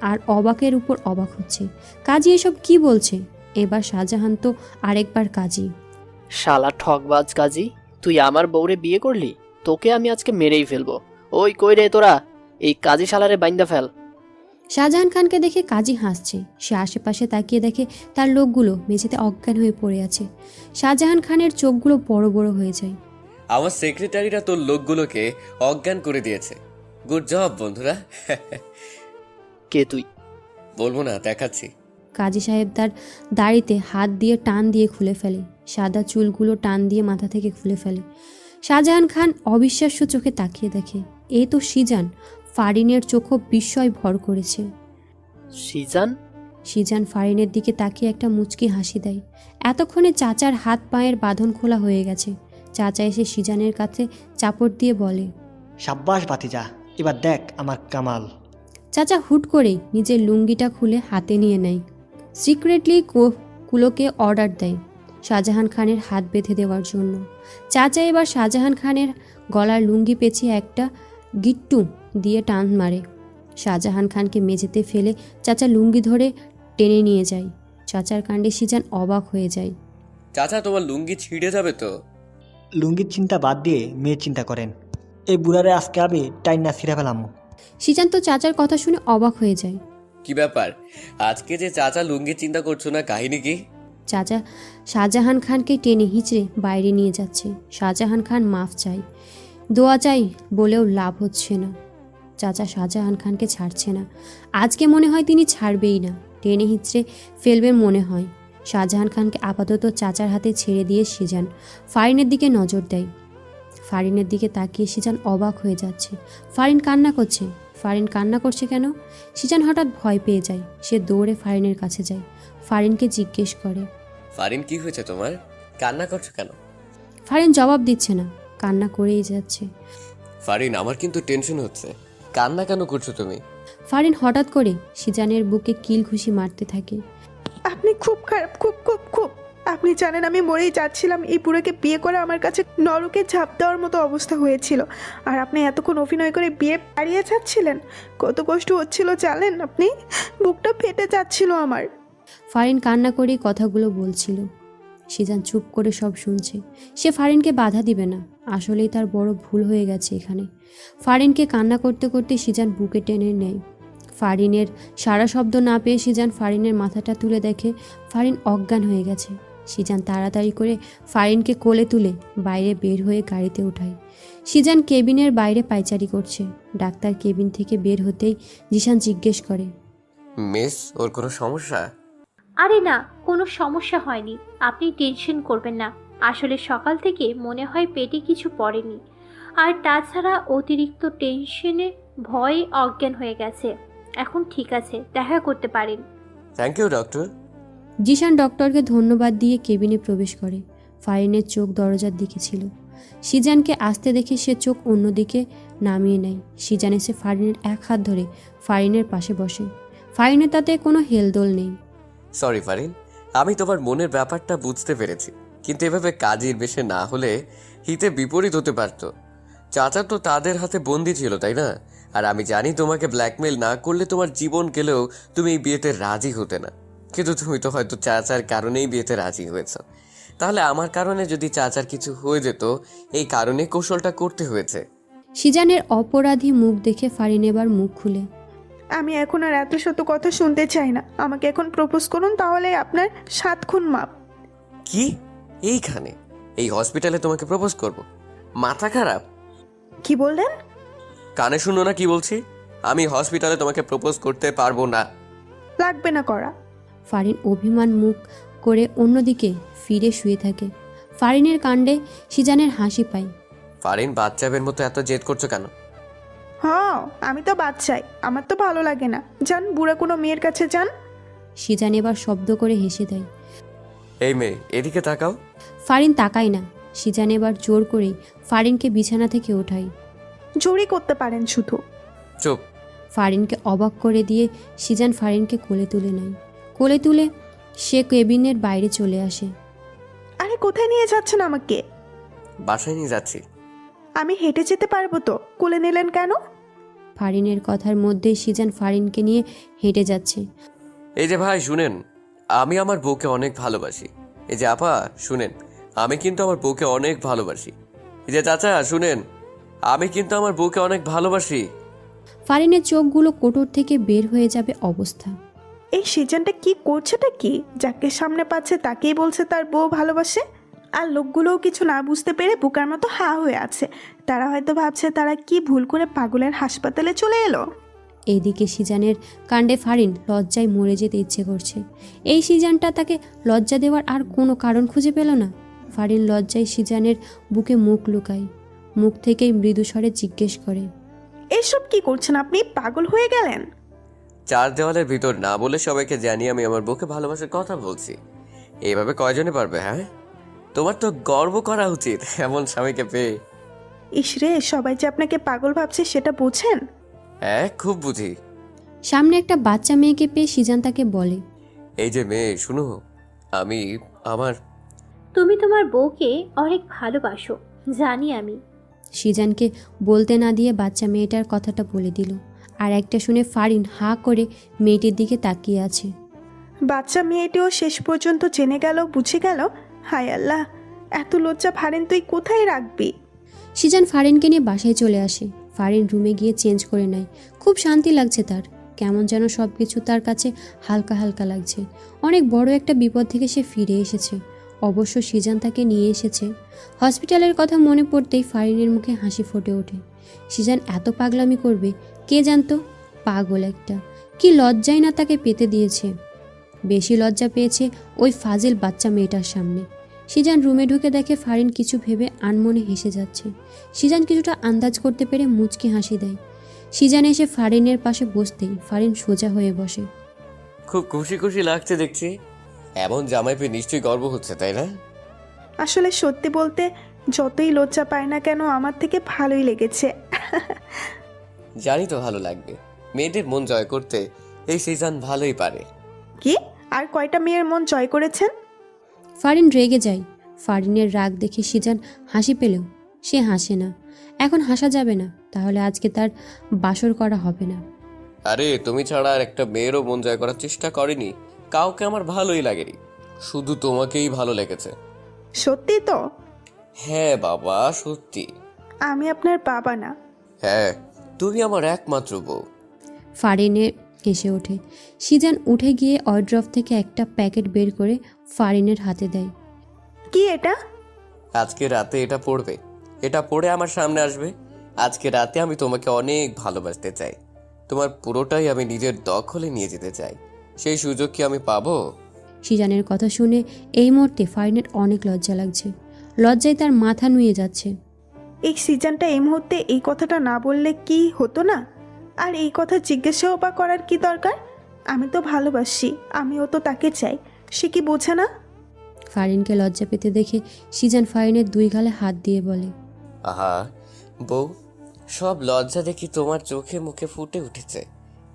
আর অবাকের উপর অবাক হচ্ছে। কাজী এসব কি বলছে? এবার শাহজাহান তো আরেকবার কাজী। শালা ঠকবাজ কাজী, তুই আমার বউরে বিয়ে করলি? তোকে আমি আজকে মেরেই ফেলবো। ওই কই রে তোরা, এই কাজী শালারে বাইন্দা ফেল। শাহজাহান খানকে দেখে কাজী হাসছে। সে আশেপাশে তাকিয়ে দেখে তার লোকগুলো মেঝেতে অজ্ঞান হয়ে পড়ে আছে। শাহজাহান খানের চোখগুলো বড় বড় হয়ে যায়। আমার সেক্রেটারিরা তোর লোকগুলোকে অজ্ঞান করে দিয়েছে। গুড জব বন্ধুরা। কে তুই? বলবো না, দেখাচ্ছি। কাজী সাহেব তার দাড়িতে হাত দিয়ে টান দিয়ে খুলে ফেলে। সাদা চুলগুলো টান দিয়ে মাথা থেকে খুলে ফেলে। শাহজাহান খান অবিশ্বাস্য চোখে তাকিয়ে দেখে, এ তো সিজান। ফারিনের চোখও বিস্ময় ভর করেছে। সিজান? সিজান ফারিনের দিকে তাকিয়ে একটা মুচকি হাসি দেয়। এতক্ষণে চাচার হাত পায়ের বাঁধন খোলা হয়ে গেছে। চাচা এসে সিজানের কাছে চাপড় দিয়ে বলে, সাব্বাস ভাতিজা, এবার দেখ আমার কামাল। চাচা হুট করেই নিজের লুঙ্গিটা খুলে হাতে নিয়ে নেয়। সিক্রেটলি কুলোকে অর্ডার দেয় শাহজাহান খানের হাত বেঁধে দেওয়ার জন্য। চাচা এবার শাহজাহান খানের গলার লুঙ্গি পেঁচিয়ে একটা গিট্টু দিয়ে টান মারে। শাহজাহান খানকে মেঝেতে ফেলে চাচা লুঙ্গি ধরে টেনে নিয়ে যায়। চাচার কাণ্ডে সিজান অবাক হয়ে যায়। চাচা, তোমার লুঙ্গি ছিঁড়ে যাবে তো। লুঙ্গির চিন্তা বাদ দিয়ে মেয়ের চিন্তা করেন। এই বুড়ারে আজকে আমি টাইম না ছিঁড়ে ফেলাম। সিজান তো চাচার কথা শুনে অবাক হয়ে যায়। কি ব্যাপার, আজকে যে চাচা লুঙ্গি চিন্তা করছো না, কাহিনী কি? চাচা শাহজাহান খানকে টেনে হিঁচড়ে বাইরে নিয়ে যাচ্ছে। শাহজাহান খান মাফ চাই, দোয়া চাই বলেও লাভ হচ্ছে না। চাচা শাহজাহান খানকে ছাড়ছে না। আজকে মনে হয় তিনি ছাড়বেই না, টেনে হিঁচড়ে ফেলবে মনে হয়। শাহজাহান খানকে আপাতত চাচার হাতে ছেড়ে দিয়ে সিজান ফারিনের দিকে নজর দেয়। ফারিনের দিকে তাকিয়ে সিজান অবাক হয়ে যাচ্ছে। ফারিন কান্না করছে। ফারিন কান্না করছে কেন? সিজান হঠাৎ ভয় পেয়ে যায়। সে দৌড়ে ফারিনের কাছে যায়। ফারিনকে জিজ্ঞেস করে, ফারিন, কি হয়েছে তোমার? কান্না করছো কেন? ফারিন জবাব দিচ্ছে না, কান্না করেই যাচ্ছে। ফারিন, আমার কিন্তু টেনশন হচ্ছে। কান্না কেন করছো তুমি? ফারিন হঠাৎ করে সিজানের বুকে কিল ঘুষি মারতে থাকে। আপনি খুব খারাপ, খুব খুব খুব। আপনি জানেন আমি মরেই যাচ্ছিলাম। এই বুড়োকে বিয়ে করে আমার কাছে নরকে ঝাঁপ দেওয়ার মতো অবস্থা হয়েছিল, আর আপনি এতক্ষণ অভিনয় করে বিয়ে পাড়িয়ে যাচ্ছিলেন। কত কষ্ট হচ্ছিল জানেন আপনি? বুকটা ফেটে যাচ্ছিল আমার। ফারিন কান্না করেই কথাগুলো বলছিল। সিজান চুপ করে সব শুনছে। সে ফারিনকে বাধা দিবে না, আসলেই তার বড় ভুল হয়ে গেছে এখানে। ফারিনকে কান্না করতে করতে সিজান বুকে টেনে নেয়। ফারিনের সারা শব্দ না পেয়ে সিজান ফারিনের মাথাটা তুলে দেখে ফারিন অজ্ঞান হয়ে গেছে। সিজান তাড়াতাড়ি করে ফারিনকে কোলে তুলে বাইরে বের হয়ে গাড়িতে ওঠায়। সিজান কেবিনের বাইরে পায়চারি করছে। ডাক্তার কেবিন থেকে বের হতেই জিশান জিজ্ঞেস করে, মিস, ওর কোনো সমস্যা? আরে না, কোনো সমস্যা হয়নি, আপনি টেনশন করবেন না। আসলে সকাল থেকে মনে হয় পেটে কিছু পড়েনি, আর তাছাড়া অতিরিক্ত টেনশনে ভয়ে অজ্ঞান হয়ে গেছে। এখন ঠিক আছে, দেখা করতে পারেন। Thank you doctor. জিশান ডক্টরকে ধন্যবাদ দিয়ে কেবিনে প্রবেশ করে। ফারিনের চোখ দরজার দিকে ছিল। সিজানকে আসতে দেখে সে চোখ অন্যদিকে নামিয়ে নেয়। সিজান এসে ফারিনের এক হাত ধরে ফারিনের পাশে বসে। ফারিনের তাতে কোনো হেলদোল নেই। সরি ফারিন, আমি তোমার মনের ব্যাপারটা বুঝতে পেরেছি, কিন্তু এভাবে কাজের বেশে না হলে হিতে বিপরীত হতে পারত। চাচা তো তাদের হাতে বন্দি ছিল, তাই না? আর আমি জানি তোমাকে ব্ল্যাকমেল না করলে তোমার জীবন গেলেও তুমি এই বিয়েতে রাজি হতে না। কিন্তু তুমি তো হয়তো চাচার কারণেই বিয়েতে রাজি হয়েছ। তাহলে আমার কারণে যদি চাচার কিছু হয়ে যেত, এই কারণে কৌশলটা করতে হয়েছে। সিজানের অপরাধী মুখ দেখে ফারিন এবার মুখ খুলে, আমি এখন আর এত শত কথা শুনতে চাই না। আমাকে এখন প্রপোজ করুন, তাহলে আপনার 7 খুন মাপ। কি? এইখানে, এই হসপিটালে তোমাকে প্রপোজ করব? মাথা খারাপ? কি বললেন? কানে শুনো না কি বলছি? আমি হসপিটালে তোমাকে প্রপোজ করতে পারবো না। লাগবে না করা। ফারিন অভিমান মুখ করে অন্যদিকে ফিরে শুয়ে থাকে। ফারিনের কাণ্ডে সিজানের হাসি পায়। ফারিন, বাচ্চাদের মতো এত জেদ করছো কেন? হ্যাঁ, আমি তো বাচ্চাই, আমার তো ভালো লাগে না। যান, বুড়া কোনো মেয়ের কাছে যান। সিজান এবার শব্দ করে হেসে দেয়। এই মেয়ে, এদিকে তাকাও। ফারিন তাকায় না। সিজান এবার জোর করেই ফারিনকে বিছানা থেকে ওঠায়। জোরই করতে পারেন শুধু। চুপ। ফারিনকে অবাক করে দিয়ে সিজান ফারিনকে কোলে তুলে নেয়। কোলে তুলে সে কেবিনের বাইরে চলে আসে। আরে কোথায় নিয়ে যাচ্ছেন আমাকে? বাসায় নিয়ে যাচ্ছি। আমি হেঁটে যেতে পারবো তো, কোলে নিলেন কেন? ফারিনের কথার মধ্যেই সিজান ফারিনকে নিয়ে হেঁটে যাচ্ছে। এই যে ভাই শুনেন, আমি আমার বউকে অনেক ভালোবাসি। এই যে আপা শুনেন, আমি কিন্তু আমার বউকে অনেক ভালোবাসি। এই যে চাচা শুনেন, আমি কিন্তু আমার বউকে অনেক ভালোবাসি। ফারিনের চোখগুলো কোটর থেকে বের হয়ে যাবে অবস্থা। এই সিজনটা কি করছেটা কি? যাকে সামনে পাচ্ছে তাকেই বলছে তার বউ ভালোবাসে, আর লোকগুলোও কিছু না বুঝতে পেরে বোকার মতো হা হয়ে আছে। তারা হয়তো ভাবছে তারা কি ভুল করে পাগলের হাসপাতালে চলে এলো। এইদিকে সিজানের কাণ্ডে ফারিন লজ্জায় মরে যেতে ইচ্ছে করছে। এই সিজানটা তাকে লজ্জা দেওয়ার আর কোনো কারণ খুঁজে পেল না। ফারিন লজ্জায় সিজানের বুকে মুখ লুকায়। মুখ থেকেই মৃদু স্বরে জিজ্ঞেস করে, এসব কি করছেন আপনি? পাগল হয়ে গেলেন? চার দেওয়ালের ভিতর না বলে সবাইকে জানিয়ে আমি আমার বউকে ভালোবাসার কথা বলছি। এইভাবে কয়জনে পারবে? হ্যাঁ, তোমার তো গর্ব করা উচিত এমন স্বামীকে পেয়ে। ইসরে, সবাই যে আপনাকে পাগল ভাবছে সেটা বোঝেন? হ্যাঁ, খুব বুঝি। সামনে একটা বাচ্চা মেয়েকে পেয়ে সিজান তাকে বলে, এই যে মেয়ে শুনো, আমি আমার তুমি তোমার বউকে অনেক ভালোবাসো, জানি আমি। সিজানকে বলতে না দিয়ে বাচ্চা মেয়েটার কথাটা বলে দিল। আর একটা শুনে ফারিন হাঁ করে মেয়েটির দিকে তাকিয়ে আছে। বাচ্চা মেয়েটিও শেষ পর্যন্ত জেনে গেল, বুঝে গেল। হায় আল্লাহ, এত লজ্জা ফারিন তুই কোথায় রাখবি? সিজান ফারিনকে নিয়ে বাসায় চলে আসে। ফারিন রুমে গিয়ে চেঞ্জ করে নেয়। খুব শান্তি লাগছে তার, কেমন যেন সব কিছু তার কাছে হালকা হালকা লাগছে। অনেক বড় একটা বিপদ থেকে সে ফিরে এসেছে। অবশ্য সিজান তাকে নিয়ে এসেছে। হসপিটালের কথা মনে পড়তেই ফারিনের মুখে হাসি ফুটে ওঠে। সিজান এত পাগলামি করবে কে জানতো? পাগল একটা, কি লজ্জাই না তাকে পেতে দিয়েছে। বেশি লজ্জা পেয়েছে ওই ফাজিল বাচ্চা মেয়েটার সামনে। সিজান রুমে ঢুকে দেখে ফারিন কিছু ভেবে আনমনে হেসে যাচ্ছে। সিজান কিছুটা আন্দাজ করতে পেরে মুচকি হাসি দেয়। সিজান এসে ফারিনের পাশে বসতেই ফারিন সোজা হয়ে বসে। খুব খুশি খুশি লাগছে দেখছি। এমন জামাই পেয়ে নিশ্চয়ই গর্ব হচ্ছে, তাই না? আসলে সত্যি বলতে যতই লজ্জা পায় না কেন, আমার থেকে ভালোই লেগেছে। জানি তো ভালো লাগবে। মেয়েদের মন জয় করতে এই সিজন ভালোই পারে। কি আর কয়টা মেয়ের মন জয় করেছেন? ফারিন রেগে যায়। ফারিনের রাগ দেখে সিজান হাসি পেলেও সে হাসে না। এখন হাসা যাবে না, তাহলে আজকে তার বাসর করা হবে না। আরে তুমি ছাড়া আর একটা মেয়েরও মন জয় করার চেষ্টা করেনি। কাউকে আমার ভালোই লাগেনি, শুধু তোমাকেই ভালো লেগেছে। সত্যি তো? হ্যাঁ বাবা, সত্যি। আমি আপনার বাবা না। হ্যাঁ, তুমি আমার একমাত্র বউ। ফারিনে হেসে ওঠে। সিজান উঠে গিয়ে ওয়ার্ড্রপ থেকে একটা প্যাকেট বের করে ফারিনের হাতে দেয়। কি এটা? আজকে রাতে এটা পড়বে। এটা পড়ে আমার সামনে আসবে। আজকে রাতে আমি তোমাকে অনেক ভালোবাসতে চাই। তোমার পুরোটাই আমি নিজের দখলে নিয়ে যেতে চাই। সেই সুযোগ কি আমি পাবো? সিজানের কথা শুনে এই মুহূর্তে ফারিনের অনেক লজ্জা লাগছে। লজ্জায় তার মাথা নুয়ে যাচ্ছে। এই সিজনটা এই মুহূর্তে এই কথাটা না বললে কি হতো না? আর এই কথা জিজ্ঞাসাও বা করার কি দরকার? আমি তো ভালোবাসি, আমিও তো তাকে চাই। সে কি বোঝে না? ফারিনকে লজ্জা পেতে দেখে সিজান ফারিনের দুই গালে হাত দিয়ে বলে, আহা বউ, সব লজ্জা দেখি তোমার চোখে মুখে ফুটে উঠেছে।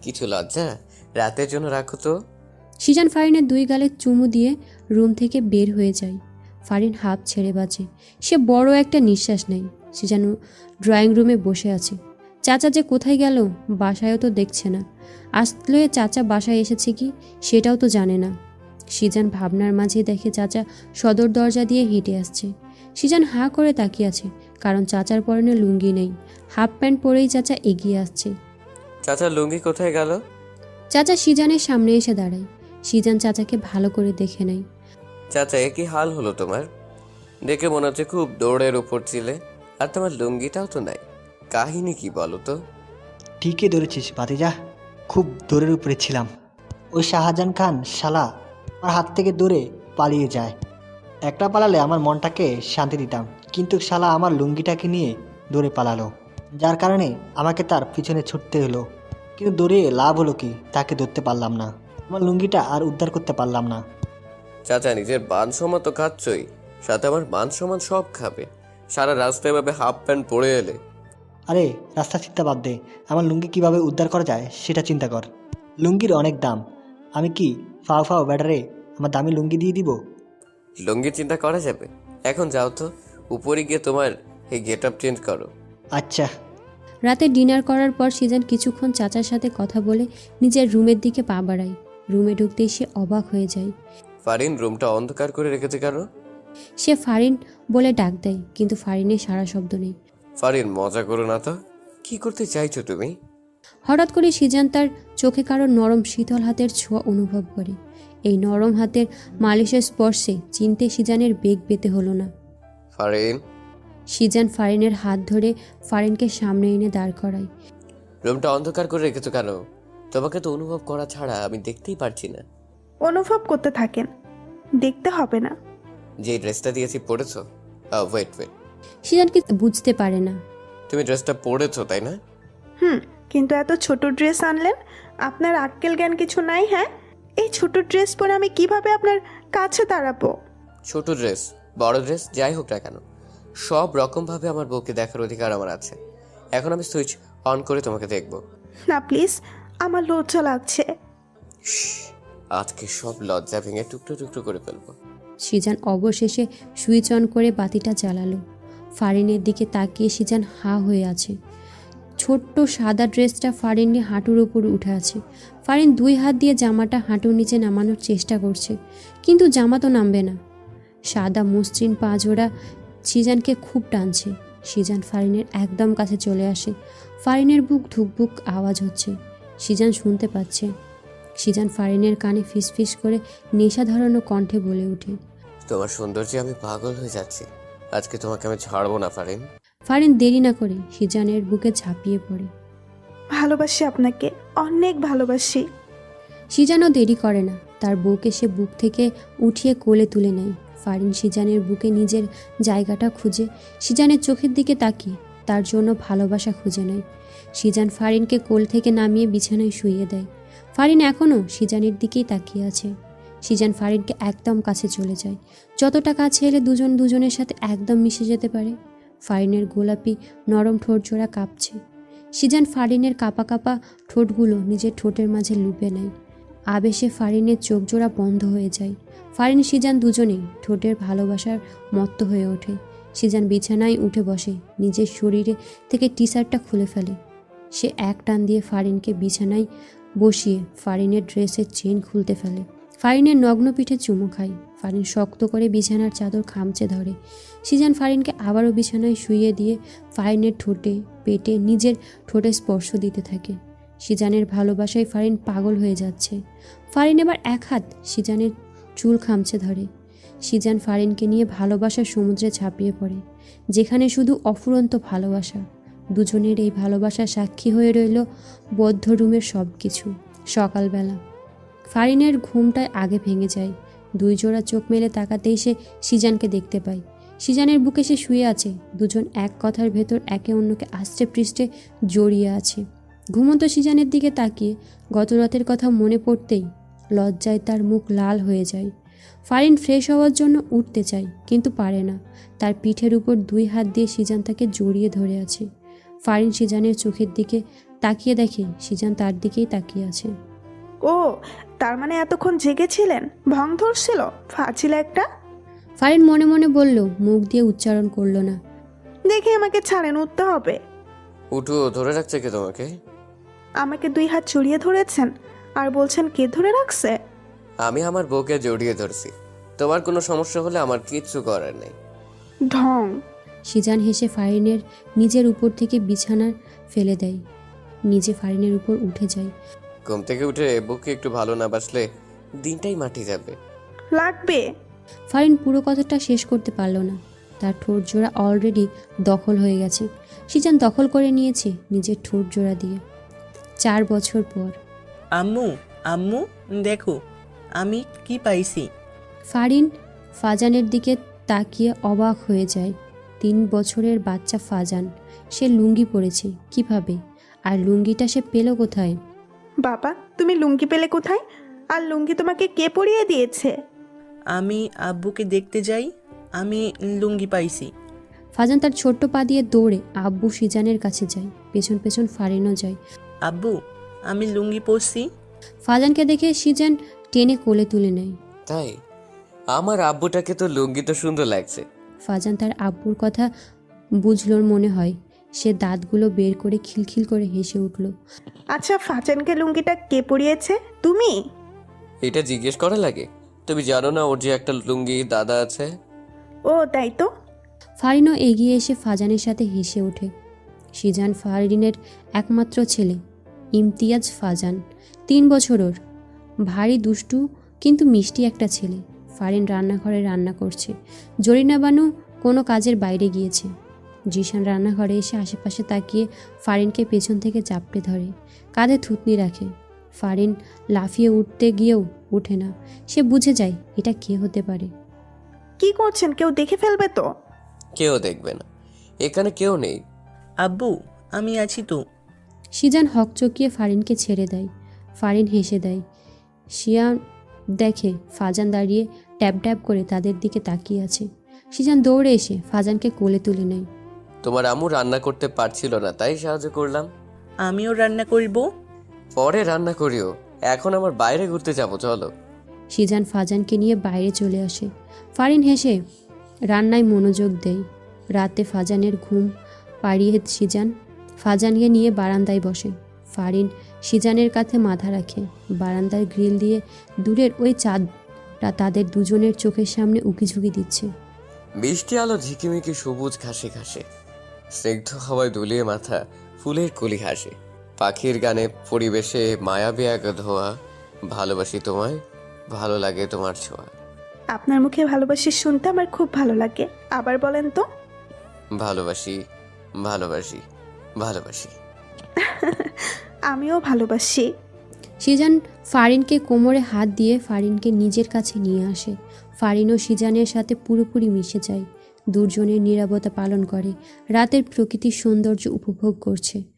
কিছু লজ্জা রাতের জন্য রাখো তো। সিজান ফারিনের দুই গালে চুমু দিয়ে রুম থেকে বের হয়ে যায়। ফারিন হাঁপ ছেড়ে বাঁচে। সে বড় একটা নিঃশ্বাস নেয়। সিজান ড্রয়িং রুমে বসে আছে। চাচা যে কোথায় গেল, বাসায়ও তো দেখছে না। আসলে চাচা বাসায় এসেছে কি সেটাও তো জানে না। সিজান ভাবনার মাঝে দেখে চাচা সদর দরজা দিয়ে হেঁটে আসছে। সিজান হাঁ করে তাকিয়ে আছে, কারণ চাচার পরনে লুঙ্গি নেই। হাফ প্যান্ট পরেই চাচা এগিয়ে আসছে। চাচার লুঙ্গি কোথায় গেল? চাচা সিজানের সামনে এসে দাঁড়ায়। সিজান চাচাকে ভালো করে দেখে নেয়। চাচা, এ কি হাল হলো তোমার? দেখে মনে হচ্ছে খুব দৌড়ের উপর ছিলে। আর তোমার লুঙ্গিটাও তো নাই। কাহিনী কি বলো তো? ঠিকই ধরেছিস ভাতিজা, খুব দৌড়ের উপরে ছিলাম। ওই শাহজাহান খান শালা আমার হাত থেকে দৌড়ে পালিয়ে যায়। একটা পালালে আমার মনটাকে শান্তি দিতাম, কিন্তু শালা আমার লুঙ্গিটাকে নিয়ে দৌড়ে পালালো, যার কারণে আমাকে তার পিছনে ছুটতে হলো। কিন্তু দৌড়ে লাভ হলো কি, তাকে ধরতে পারলাম না। আমার লুঙ্গিটা আর উদ্ধার করতে পারলাম না। চাচা, নিজের মান সম্মান তো খাচ্ছই, সাথে আমার মান সম্মান সব খাবে। সারা রাস্তায় এভাবে হাফ প্যান্ট পরে এলে। আরে রাস্তা চিন্তা বাদ দে, আমার লুঙ্গি কিভাবে উদ্ধার করা যায় সেটা চিন্তা কর। লুঙ্গির অনেক দাম, আমি কি ফাও ফাও ব্যাটারে আমার দামি লুঙ্গি দিয়ে দিব? লুঙ্গি চিন্তা করা যাবে। এখন যাও তো, উপরে গিয়ে তোমার এই গেট আপ চেঞ্জ করো। আচ্ছা। রাতে ডিনার করার পর সিজান কিছুক্ষণ চাচার সাথে কথা বলে নিজের রুমের দিকে পা বাড়ায়। রুমে ঢুকতেই সে অবাক হয়ে যায়। ফারিন রুমটা অন্ধকার করে রেখেছে কেন? সে ফারিন বলে ডাক দেয়, কিন্তু ফারিনের সারা শব্দ নেই। ফারিন, মজা করো না তো। কি করতে চাইছো তুমি? হঠাৎ করে সিজান তার চোখে কারো নরম শীতল হাতের ছোঁয়া অনুভব করে। এই নরম হাতের মালিশের স্পর্শে চিনতে সিজানের বেগ পেতে হলো না। ফারিন। সিজান ফারিনের হাত ধরে ফারিনকে সামনে এনে দাঁড় করায়। রুমটা অন্ধকার করে রেখেছো কেন? তোমাকে তো অনুভব করা ছাড়া আমি দেখতেই পারছি না। অনুভব করতে থাকেন, দেখতে হবে না। যে ড্রেসটা দিয়েছি পরেছো? ওয়েট। সিজানকে বুঝতে পারে না। তুমি ড্রেসটা পরেছো তাই না? কিন্তু এত ছোট ড্রেস আনলেন, আপনার আক্কেল জ্ঞান কিছু নাই? হ্যাঁ, এই ছোট ড্রেস পরে আমি কিভাবে আপনার কাছে দাঁড়াবো? ছোট ড্রেস, বড় ড্রেস, যাই হোক না কেন, সব রকমভাবে আমার বউকে দেখার অধিকার আমার আছে। এখন আমি সুইচ অন করে তোমাকে দেখব। না প্লিজ, আমার লজ্জা লাগছে। আজকে সব লজ্জা ভেঙে টুকরো টুকরো করে ফেলবো। সিজান অবশেষে সুইচ অন করে বাতিটা জ্বালালো। ফারিনের দিকে তাকিয়ে সিজান হা হয়ে আছে। ছোট্ট সাদা ড্রেসটা ফারিনের হাঁটুর উপর উঠে আছে। ফারিন 2 হাত দিয়ে জামাটা হাঁটুর নিচে নামানোর চেষ্টা করছে, কিন্তু জামা তো নামবে না। সাদা মসৃণ পা জোড়া সিজানকে খুব টানছে। সিজান ফারিনের একদম কাছে চলে আসে। ফারিনের বুক ধুকবুক আওয়াজ হচ্ছে, সিজান শুনতে পাচ্ছে। সিজান ফারিনের কানে ফিসফিস করে নেশা ধরানো কণ্ঠে বলে ওঠে, তোমার সৌন্দর্যে আমি পাগল হয়ে যাচ্ছি। আজকে তোমাকে আমি ছাড়বো না ফারিন। ফারিন দেরি না করে সিজানের বুকে ঝাঁপিয়ে পড়ে। ভালোবাসি আপনাকে, অনেক ভালোবাসি। সিজানও দেরি করে না, তার বউকে সে বুক থেকে উঠিয়ে কোলে তুলে নেয়। ফারিন সিজানের বুকে নিজের জায়গাটা খুঁজে সিজানের চোখের দিকে তাকিয়ে তার জন্য ভালোবাসা খুঁজে নেয়। সিজান ফারিনকে কোল থেকে নামিয়ে বিছানায় শুইয়ে দেয়। ফারিন এখনও সিজানের দিকেই তাকিয়ে আছে। সিজান ফারিনকে একদম কাছে চলে যায়, যতটা কাছে এলে দুজন দুজনের সাথে একদম মিশে যেতে পারে। ফারিনের গোলাপি নরম ঠোঁট জোড়া কাঁপছে। সিজান ফারিনের কাঁপা কাঁপা ঠোঁটগুলো নিজের ঠোঁটের মাঝে লুপে নেয়। আবেশে ফারিনের চোখ জোড়া বন্ধ হয়ে যায়। ফারিন সিজান দুজনেই ঠোঁটের ভালোবাসার মত্ত হয়ে ওঠে। সিজান বিছানায় উঠে বসে, নিজের শরীরে থেকে টি শার্টটা খুলে ফেলে। সে এক টান দিয়ে ফারিনকে বিছানায় বসিয়ে ফারিনের ড্রেসের চেন খুলতে ফেলে। ফারিনের নগ্ন পিঠে চুমু খায়। ফারিন শক্ত করে বিছানার চাদর খামচে ধরে। সিজান ফারিনকে আবারও বিছানায় শুইয়ে দিয়ে ফারিনের ঠোঁটে পেটে নিজের ঠোঁটে স্পর্শ দিতে থাকে। সিজানের ভালোবাসায় ফারিন পাগল হয়ে যাচ্ছে। ফারিন এবার এক হাত সিজানের চুল খামচে ধরে। সিজান ফারিনকে নিয়ে ভালোবাসার সমুদ্রে ঝাঁপিয়ে পড়ে, যেখানে শুধু অফুরন্ত ভালোবাসা। দুজনের এই ভালোবাসার সাক্ষী হয়ে রইল বদ্ধ রুমের সব কিছু। সকালবেলা ফারিনের ঘুমটায় আগে ভেঙে যায়। 2 জোড়া চোখ মেলে তাকাতেই সে সিজানকে দেখতে পায়। সিজানের বুকে সে শুয়ে আছে। দুজন এক কথার ভেতর একে অন্যকে আষ্টে পৃষ্ঠে জড়িয়ে আছে। ঘুমন্ত সিজানের দিকে তাকিয়ে গত রাতের কথা মনে পড়তেই লজ্জায় তার মুখ লাল হয়ে যায়। ফারিন ফ্রেশ হওয়ার জন্য উঠতে চায়, কিন্তু পারে না। তার পিঠের উপর 2 হাত দিয়ে সিজান তাকে জড়িয়ে ধরে আছে। ফারিন সিজানের চোখের দিকে তাকিয়ে দেখে সিজান তার দিকেই তাকিয়ে আছে। ও, তার মানে এতক্ষণ জেগেছিলেন? ভং ধরছিল, ফাজিল একটা। ফারিন মনে মনে বলল, মুখ দিয়ে উচ্চারণ করল না। দেখে আমাকে ছাড়েন, উঠতে হবে। উঠো, ধরে রাখছে কে তোমাকে? আমাকে 2 হাত জড়িয়ে ধরেছেন আর বলছেন কে ধরে রাখছে? আমি আমার বউকে জড়িয়ে ধরছি। তোমার কোনো সমস্যা হলে আমার কিচ্ছু করার নেই। ঢং। সিজান হেসে ফারিনের নিজের উপর থেকে বিছানা ফেলে দেয়। নিজে ফারিনের উপর উঠে যায়। ঘুম থেকে উঠে বউকে একটু ভালো না বাসলে দিনটাই মাটি যাবে। লাগবে। ফারিন পুরো কথাটা শেষ করতে পারল না। তার ঠোঁট জোড়া অলরেডি দখল হয়ে গেছে। সিজান দখল করে নিয়েছে নিজের ঠোঁট জোড়া দিয়ে। 4 বছর পর। আম্মু, আম্মু দেখো আমি কি পাইছি। ফারিন ফাজানের দিকে তাকিয়ে অবাক হয়ে যায়। 3 বছরের বাচ্চা ফাজান। সে লুঙ্গি পরেছে কিভাবে? আর লুঙ্গিটা সে পেল কোথায়? বাবা, তুমি লুঙ্গি পেলে কোথায়? আর লুঙ্গি তোমাকে কে পরিয়ে দিয়েছে? আমি আব্বুকে দেখতে যাই, আমি লুঙ্গি পাইছি। ফাজান তার ছোট্ট পা দিয়ে দৌড়ে আব্বু সিজানের কাছে যায়। পেছন পেছন ফারিনও যায়। আব্বু, আমি লুঙ্গি পরছি। ফাজানকে দেখে সিজান টেনে কোলে তুলে নেয়। তাই? আমার আব্বুটাকে তো লুঙ্গি তো সুন্দর লাগছে। ফাজান তার আব্বুর কথা বুঝলোর মনে হয়। সে দাঁতগুলো বের করে খিলখিল করে হেসে উঠল। আচ্ছা, ফাজানকে লুঙ্গিটা কে পরিয়েছে? তুমি? এটা জিজ্ঞেস করা লাগে? তুমি জানো না ওর যে একটা লুঙ্গি দাদা আছে? ও তাই তো। ফারিনও এগিয়ে এসে ফাজানের সাথে হেসে ওঠে। সিজান ফারিনের একমাত্র ছেলে, ইমতিয়াজ ফাজান। 3 বছর ওর। ভারী দুষ্টু কিন্তু মিষ্টি একটা ছেলে। ফারিন রান্নাঘরে রান্না করছে। জরিনা বানু কোনো কাজের বাইরে গিয়েছে। জিশান রান্নাঘরে এসে আশেপাশে তাকিয়ে ফারিনকে পেছন থেকে চাপড়ে ধরে, কাঁধে থুতনি রাখে। ফারিন লাফিয়ে উঠতে গিয়েও ওঠে না। সে বুঝে যায় এটা কে হতে পারে। কি করছেন? কেউ দেখে ফেলবে তো। কেউ দেখবে না, এখানে কেউ নেই। আব্বু, আমি আছি তো। সিজান হকচকিয়ে ফারিনকে ছেড়ে দেয়। ফারিন হেসে দেয়। সিয়ান দেখে ফাজান দাঁড়িয়ে ট্যাপ ট্যাপ করে তাদের দিকে তাকিয়ে আছে। সিজান দৌড়ে এসে ফাজানকে কোলে তুলে নেয়। তোমার আম্মু রান্না করতে পারছিল না তাই সাহায্য করলাম। আমিও রান্না করব। পরে রান্না করিও, এখন আমার বাইরে ঘুরতে যাবো, চলো। সিজান ফাজানকে নিয়ে বাইরে চলে আসে। ফারিন হেসে রান্নায় মনোযোগ দেয়। রাতে ফাজানের ঘুম পাড়িয়ে সিজান ফাজানকে নিয়ে বারান্দায় বসে। ফারিন সিজানের কাছে মাথা রাখে। বারান্দার গ্রিল দিয়ে দূরের ওই চাঁদটা তাদের দুজনের চোখের সামনে উকিঝুঁকি দিচ্ছে। বৃষ্টি আলো ঝিকিমিকি সবুজ ঘাসে ঘাসে, স্নিগ্ধ হাওয়ায় দুলিয়ে মাথা ফুলের কলি হাসে। পাখির গানে পরিবেশে মায়াবী এক ধোয়া, ভালোবাসি তোমায়, ভালো লাগে তোমার ছোঁয়া। আপনার মুখে ভালোবাসি শুনতে আমার খুব ভালো লাগে। আবার বলেন তো। ভালোবাসি, ভালোবাসি, ভালোবাসি। আমিও ভালোবাসি। সিজান ফারিনকে কোমরে হাত দিয়ে ফারিনকে নিজের কাছে নিয়ে আসে। ফারিনও সিজানের সাথে পুরোপুরি মিশে যায়। দুজনের নীরবতা পালন করে, রাতের প্রকৃতির সৌন্দর্য উপভোগ করছে।